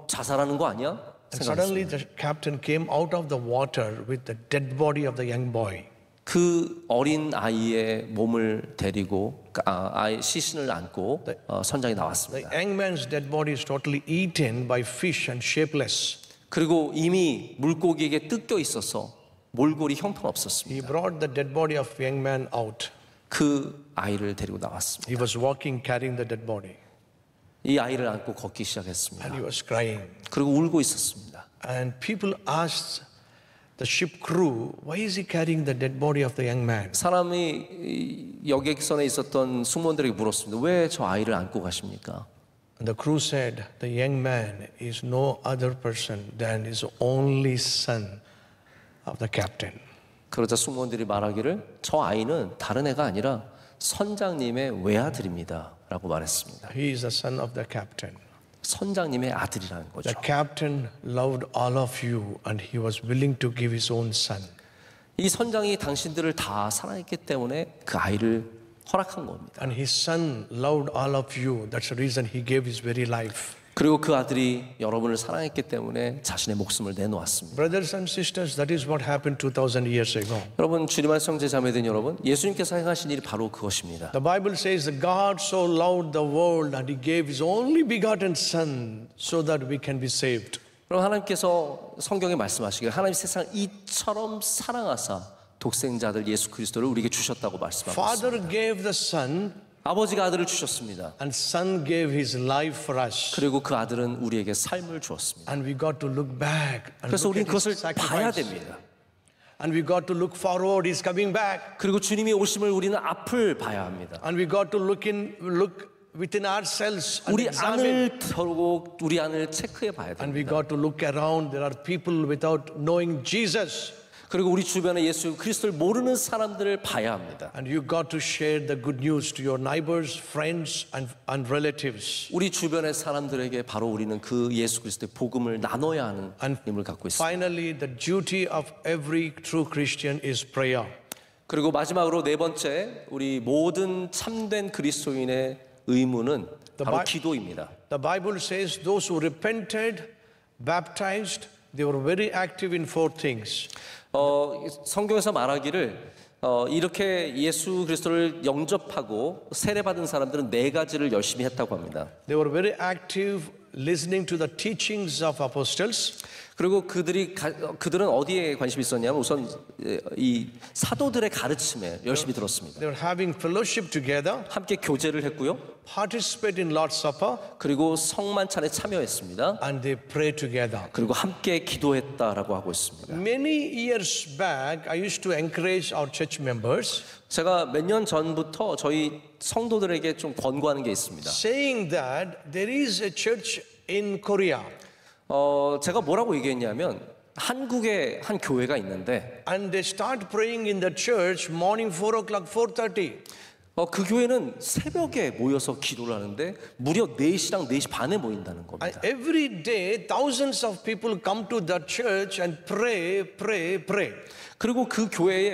자살하는 거 아니야? And suddenly 생각했습니다. the captain came out of the water with the dead body of the young boy. 그 어린 아이의 몸을 데리고 아이 시신을 안고 선장이 The 나왔습니다. young man's dead body is totally eaten by fish and shapeless. 그리고 이미 물고기에게 뜯겨 있어서 몰골이 He 형편없었습니다. brought the dead body of young man out. 그 아이를 데리고 나왔습니다. He was walking, carrying the dead body. 이 아이를 안고 걷기 And 시작했습니다. he was crying. 그리고 울고 있었습니다. And people asked the ship crew, why is he carrying the dead body of the young man? 사람이 이 여객선에 있었던 승무원들에게 물었습니다. 왜 저 아이를 안고 가십니까? And the crew said, the young man is no other person than his only son of the captain. 그러자 승무원들이 말하기를 저 아이는 다른 애가 아니라 선장님의 외아들입니다 라고 말했습니다. He is the son of the captain. 선장님의 아들이라는 거죠. The captain loved all of you and he was willing to give his own son. 이 선장이 당신들을 다 사랑했기 때문에 그 아이를 허락한 겁니다. And his son loved all of you. That's the reason he gave his very life. 그리고 그 아들이 여러분을 사랑했기 때문에 자신의 목숨을 내놓았습니다. Brothers and sisters, that is what happened 2000 years ago. 여러분 주님 안에 형제 자매된 여러분, 예수님께서 행하신 일이 바로 그것입니다. The Bible says that God so loved the world and he gave his only begotten son so that we can be saved. 그럼 하나님께서 성경에 말씀하시기를 하나님 세상 이처럼 사랑하사 독생자들 예수 그리스도를 우리에게 주셨다고 말씀하고 있습니다. Father gave the son 아버지가 아들을 주셨습니다. and son gave his life for us. 그리고 그 아들은 우리에게 삶을 주었습니다. And we got to look back and 그래서 look 우리는 at his 그것을 봐야 sacrifice. 됩니다. And we got to look forward, he's coming back. 그리고 주님이 오심을 우리는 앞을 봐야 합니다. And we got to look within ourselves and 우리 examine. 안을 펴고 우리 안을 체크해 봐야 And we 됩니다. got to look around. There are people without knowing Jesus. 그리고 우리 주변에 예수 그리스도를 모르는 사람들을 봐야 합니다. And you got to share the good news to your neighbors, friends, and relatives. 우리 주변의 사람들에게 바로 우리는 그 예수 그리스도의 복음을 나눠야 하는 힘을 갖고 있습니다. Finally, the duty of every true Christian is prayer. 그리고 마지막으로 네 번째, 우리 모든 참된 그리스도인의 의무는 바로 기도입니다. The Bible says those who repented, baptized, they were very active in four things. 성경에서 말하기를 이렇게 예수 그리스도를 영접하고 세례받은 사람들은 네 가지를 열심히 했다고 합니다. They were very active listening to the teachings of apostles. 그리고 그들은 어디에 관심이 있었냐면 우선 이 사도들의 가르침에 열심히 들었습니다. They were having fellowship together. 함께 교제를 했고요. participate in Lord's Supper, 그리고 성만찬에 참여했습니다. and they pray together. 그리고 함께 기도했다라고 하고 있습니다. Many years back, I used to encourage our church members, 제가 몇 년 전부터 저희 성도들에게 좀 권고하는 게 있습니다. saying that there is a church in Korea, 제가 뭐라고 얘기했냐면 한국에 한 교회가 있는데 and they start praying in the church morning 4 o'clock, 4:30. 그 교회는 새벽에 모여서 기도를 하는데 무려 4시랑 4시 반에 모인다는 And 겁니다. every day, thousands of people come to that church and pray, pray, pray. 그리고 그 교회에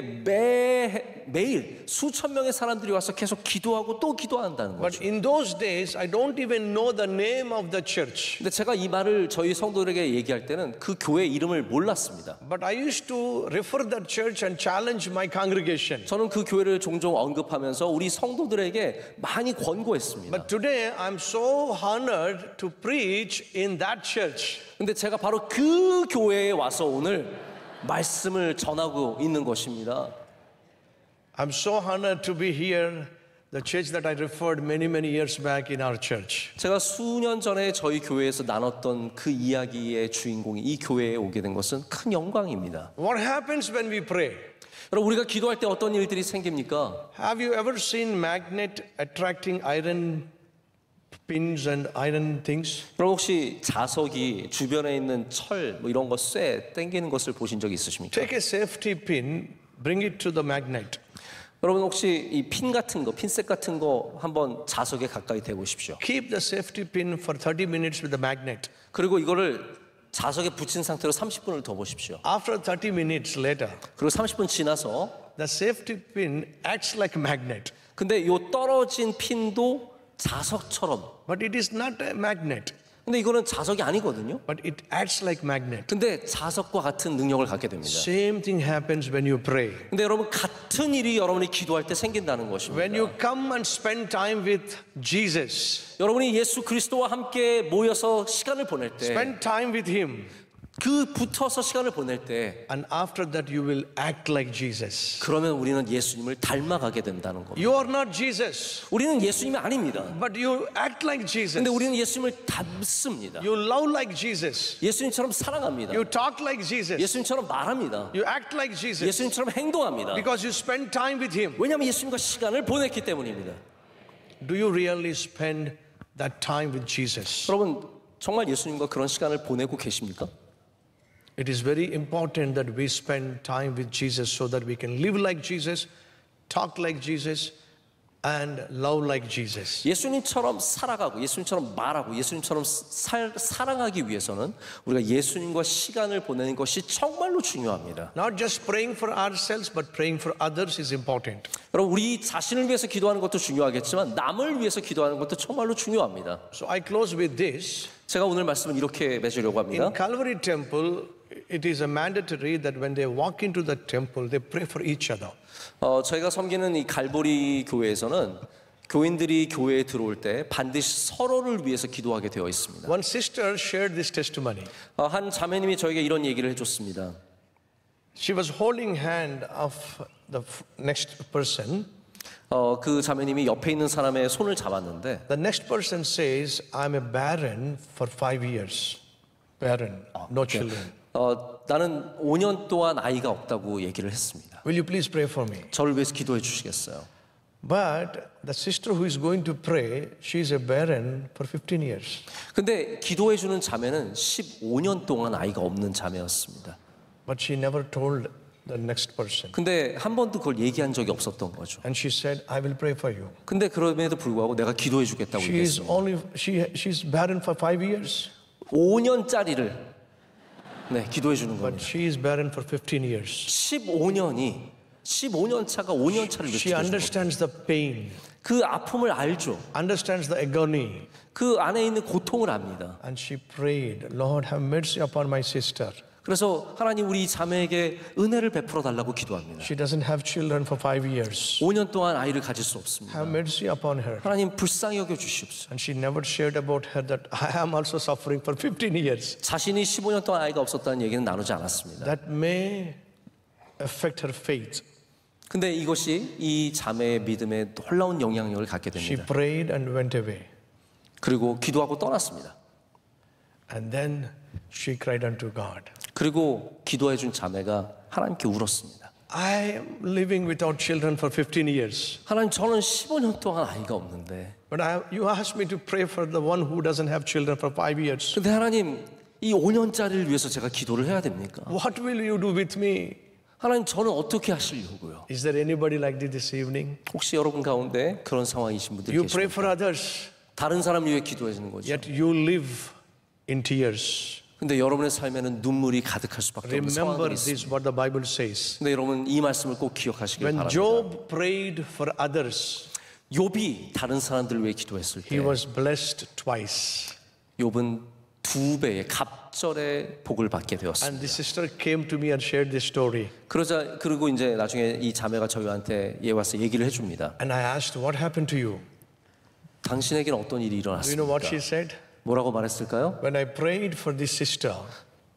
매일 수천 명의 사람들이 와서 계속 기도하고 또 기도한다는 But 거죠. in those days, I don't even know the name of the church. 근데 제가 이 말을 저희 성도들에게 얘기할 때는 그 교회 이름을 몰랐습니다. But I used to refer that church and challenge my congregation. 저는 그 교회를 종종 언급하면서 우리 성도들에게 많이 권고했습니다. But today, I'm so honored to preach in that church. 근데 제가 바로 그 교회에 와서 오늘 말씀을 전하고 있는 것입니다. I'm so honored to be here, the church that I referred many, many years back in our church. 제가 수년 전에 저희 교회에서 나눴던 그 이야기의 주인공이 이 교회에 오게 된 것은 큰 영광입니다. What happens when we pray? 여러분 우리가 기도할 때 어떤 일들이 생깁니까? Have you ever seen magnet attracting iron pins and iron things? 그럼 혹시 자석이 주변에 있는 철 뭐 이런 거 쇠 땡기는 것을 보신 적이 있으십니까? Take a safety pin, bring it to the magnet. 여러분 혹시 이 핀 같은 거, 핀셋 같은 거 한번 자석에 가까이 대보십시오. Keep the safety pin for 30 minutes with the magnet. 그리고 이거를 자석에 붙인 상태로 30분을 더 보십시오. After 30 minutes later, 그리고 30분 지나서 the safety pin acts like a magnet. 근데 요 떨어진 핀도 자석처럼 But it is not a magnet, 근데 이거는 자석이 아니거든요. but it acts like magnet. 근데 자석과 같은 능력을 갖게 됩니다. Same thing happens when you pray. 근데 여러분 같은 일이 여러분이 기도할 때 생긴다는 것입니다. When you come and spend time with Jesus, 여러분이 예수 그리스도와 함께 모여서 시간을 보낼 때 spend time with Him, 그 붙어서 시간을 보낼 때 and after that you will act like Jesus. 그러면 우리는 예수님을 닮아가게 된다는 겁니다. You are not Jesus, 우리는 예수님이 아닙니다. but you act like Jesus. 근데 우리는 예수님을 닮습니다. You love like Jesus. 예수님처럼 사랑합니다. You talk like Jesus. 예수님처럼 말합니다. You act like Jesus. 예수님처럼 행동합니다. Because you spend time with Him. 왜냐하면 예수님과 시간을 보냈기 때문입니다. Do you really spend that time with Jesus? 여러분 정말 예수님과 그런 시간을 보내고 계십니까? It is very important that we spend time with Jesus so that we can live like Jesus, talk like Jesus, and love like Jesus. 예수님처럼 살아가고 예수님처럼 말하고 예수님처럼 사랑하기 위해서는 우리가 예수님과 시간을 보내는 것이 정말로 중요합니다. Not just praying for ourselves, but praying for others is important. 여러분 우리 자신을 위해서 기도하는 것도 중요하겠지만 남을 위해서 기도하는 것도 정말로 중요합니다. So I close with this. 제가 오늘 말씀을 이렇게 맺으려고 합니다. In Calvary Temple, it is a mandatory that when they walk into the temple, they pray for each other. 저희가 섬기는 이 갈보리 교회에서는 교인들이 교회에 들어올 때 반드시 서로를 위해서 기도하게 되어 있습니다. One sister shared this testimony. 한 자매님이 저에게 이런 얘기를 해줬습니다. She was holding hand of the next person. 그 자매님이 옆에 있는 사람의 손을 잡았는데 The next person says, I'm a barren for 5 years. Barren, no children. 나는 5년 동안 아이가 없다고 얘기를 했습니다. Will you please pray for me? 저를 위해서 기도해 주시겠어요? But the sister who is going to pray, she's a barren for 15 years. 근데 기도해 주는 자매는 15년 동안 아이가 없는 자매였습니다. But she never told the next person. 근데 한 번도 그걸 얘기한 적이 없었던 거죠. And she said, I will pray for you. 근데 그럼에도 불구하고 내가 기도해 주겠다고 얘기했습니다. She's barren for 5 years. 5년짜리를 기도해 주는 But 겁니다. she is barren for 15 years. 15년 차가 5년 차를 She 느끼고 understands the pain, 그 아픔을 알죠. understands the agony. 그 안에 있는 고통을 압니다. And she prayed, Lord, have mercy upon my sister. 그래서 하나님 우리 이 자매에게 은혜를 베풀어 달라고 기도합니다. She doesn't have children for 5 years. 5년 동안 아이를 가질 수 없습니다. Have mercy upon her. 하나님 불쌍히 여겨 주시옵소서. And she never shared about her that I am also suffering for 15 years. 자신이 15년 동안 아이가 없었다는 얘기는 나누지 않았습니다. That may affect her faith. 근데 이것이 이 자매의 믿음에 놀라운 영향력을 갖게 She 됩니다. prayed and went away. 그리고 기도하고 떠났습니다. And then she cried unto God. 그리고 기도해 준 자매가 하나님께 울었습니다. I am living without children for 15 years. 하나님, 저는 15년 동안 아이가 없는데, But you asked me to pray for the one who doesn't have children for 5 years. 근데 하나님, 이 5년짜리를 위해서 제가 기도를 해야 됩니까? What will you do with me? 하나님, 저는 어떻게 하시려고요? Is there anybody like this evening? 혹시 여러분 가운데 그런 상황이신 분들 You pray 계십니까? for others, 다른 사람 위해 기도해 주는 거죠. yet you live in tears. 근데 여러분의 삶에는 눈물이 가득할 수밖에 없는 Remember 상황들이 this, 있습니다. what the Bible says. 근데 여러분, 이 말씀을 꼭 기억하시길 When 바랍니다. Job prayed for others, 욥이 다른 사람들을 위해 기도했을 때 he was blessed twice. 욥은 2배의 갑절의 복을 받게 되었습니다. And this sister came to me and shared this story. 그리고 이제 나중에 이 자매가 저희한테 와서 얘기를 해줍니다. And I asked, what happened to you? 당신에게는 어떤 일이 Do you know what 일어났습니까? she said? 뭐라고 말했을까요? When I prayed for this sister,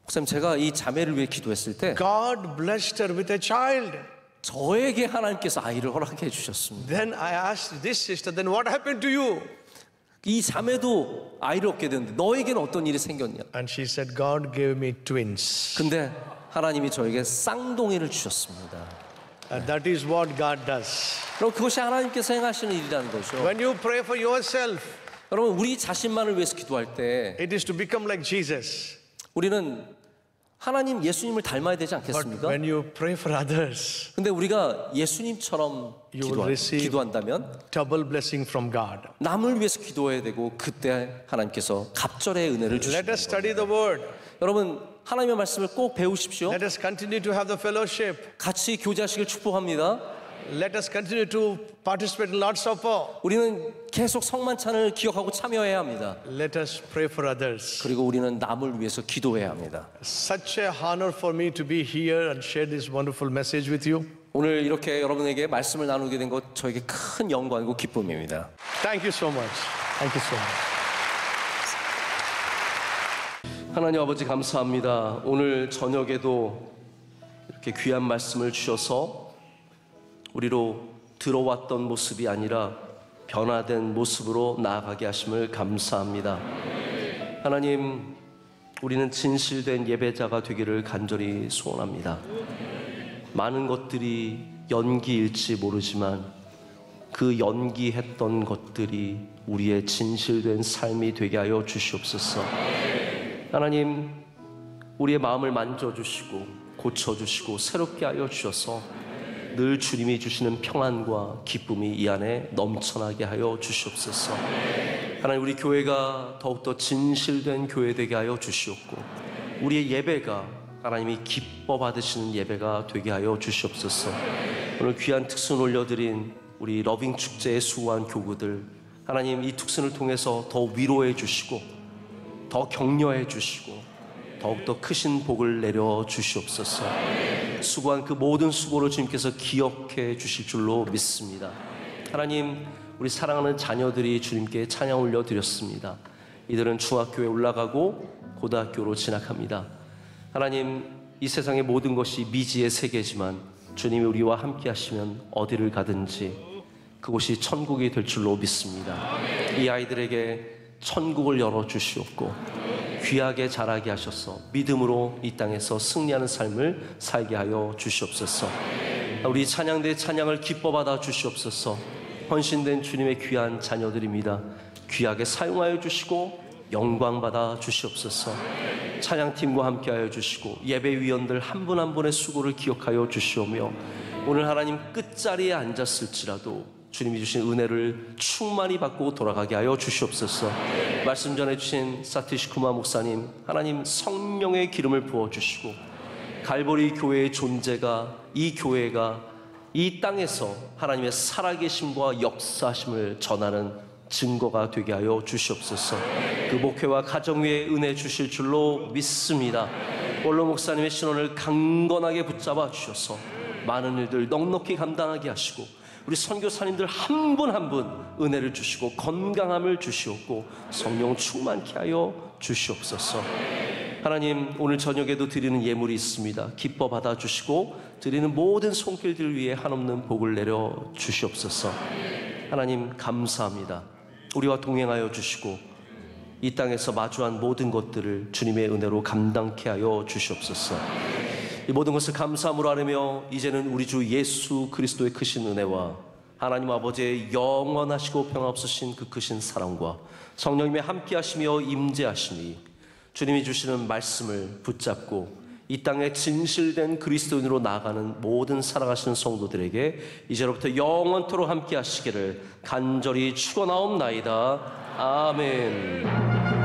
목사님, 제가 이 자매를 위해 기도했을 때 God blessed her with a child. 저에게 하나님께서 아이를 허락해 주셨습니다. Then I asked this sister, then what happened to you? 이 자매도 아이를 얻게 됐는데 너에게는 어떤 일이 생겼냐? And she said, God gave me twins. 근데 하나님이 저에게 쌍둥이를 주셨습니다. And that is what God does. 그럼 그것이 하나님께서 행하시는 일이라는 거죠. When you pray for yourself, 여러분, 우리 자신만을 위해서 기도할 때 it is to become like Jesus. 우리는 하나님, 예수님을 닮아야 되지 But 않겠습니까? when you pray for others, 근데 우리가 예수님처럼 You will receive- 기도한다면 double blessing from God. 남을 위해서 기도해야 되고, 그때 하나님께서 갑절의 은혜를 Let 주십니다. us study the word. 여러분, 하나님의 말씀을 꼭 배우십시오. Let us continue to have the fellowship. 같이 교제하시길 축복합니다. Let us continue to participate in Lord's Supper. 우리는 계속 성만찬을 기억하고 참여해야 합니다. Let us pray for others. 그리고 우리는 남을 위해서 기도해야 합니다. Such a honor for me to be here and share this wonderful message with you. 오늘 이렇게 여러분에게 말씀을 나누게 된 것 저에게 큰 영광이고 기쁨입니다. Thank you so much. Thank you so much. 하나님 아버지, 감사합니다. 오늘 저녁에도 이렇게 귀한 말씀을 주셔서 우리로 들어왔던 모습이 아니라 변화된 모습으로 나아가게 하심을 감사합니다. 하나님, 우리는 진실된 예배자가 되기를 간절히 소원합니다. 많은 것들이 연기일지 모르지만 그 연기했던 것들이 우리의 진실된 삶이 되게 하여 주시옵소서. 하나님, 우리의 마음을 만져주시고 고쳐주시고 새롭게 하여 주셔서 늘 주님이 주시는 평안과 기쁨이 이 안에 넘쳐나게 하여 주시옵소서. 하나님, 우리 교회가 더욱더 진실된 교회 되게 하여 주시옵고, 우리의 예배가 하나님이 기뻐 받으시는 예배가 되게 하여 주시옵소서. 오늘 귀한 특순 올려드린 우리 러빙 축제에 수고한 교구들, 하나님 이 특순을 통해서 더 위로해 주시고 더 격려해 주시고 더욱더 크신 복을 내려 주시옵소서. 수고한 그 모든 수고를 주님께서 기억해 주실 줄로 믿습니다. 하나님, 우리 사랑하는 자녀들이 주님께 찬양 올려드렸습니다. 이들은 중학교에 올라가고 고등학교로 진학합니다. 하나님, 이 세상의 모든 것이 미지의 세계지만 주님이 우리와 함께 하시면 어디를 가든지 그곳이 천국이 될 줄로 믿습니다. 이 아이들에게 천국을 열어주시옵고 귀하게 자라게 하셔서 믿음으로 이 땅에서 승리하는 삶을 살게 하여 주시옵소서. 우리 찬양대의 찬양을 기뻐 받아 주시옵소서. 헌신된 주님의 귀한 자녀들입니다. 귀하게 사용하여 주시고 영광 받아 주시옵소서. 찬양팀과 함께 하여 주시고 예배위원들 한 분 한 분의 수고를 기억하여 주시오며, 오늘 하나님 끝자리에 앉았을지라도 주님이 주신 은혜를 충만히 받고 돌아가게 하여 주시옵소서. 말씀 전해주신 사티시쿠마 목사님, 하나님 성령의 기름을 부어주시고 갈보리 교회의 존재가, 이 교회가 이 땅에서 하나님의 살아계심과 역사하심을 전하는 증거가 되게 하여 주시옵소서. 그 목회와 가정 위에 은혜 주실 줄로 믿습니다. 원로 목사님의 신원을 강건하게 붙잡아 주셔서 많은 일들 넉넉히 감당하게 하시고 우리 선교사님들 한 분 한 분 은혜를 주시고 건강함을 주시옵고 성령 충만케 하여 주시옵소서. 하나님, 오늘 저녁에도 드리는 예물이 있습니다. 기뻐 받아주시고 드리는 모든 손길들 위해 한없는 복을 내려 주시옵소서. 하나님, 감사합니다. 우리와 동행하여 주시고 이 땅에서 마주한 모든 것들을 주님의 은혜로 감당케 하여 주시옵소서. 이 모든 것을 감사함으로 아뢰며 이제는 우리 주 예수 그리스도의 크신 은혜와 하나님 아버지의 영원하시고 평화없으신 그 크신 사랑과 성령님의 함께하시며 임재하심이 주님이 주시는 말씀을 붙잡고 이 땅에 진실된 그리스도인으로 나아가는 모든 사랑하시는 성도들에게 이제로부터 영원토록 함께하시기를 간절히 축원하옵나이다. 아멘.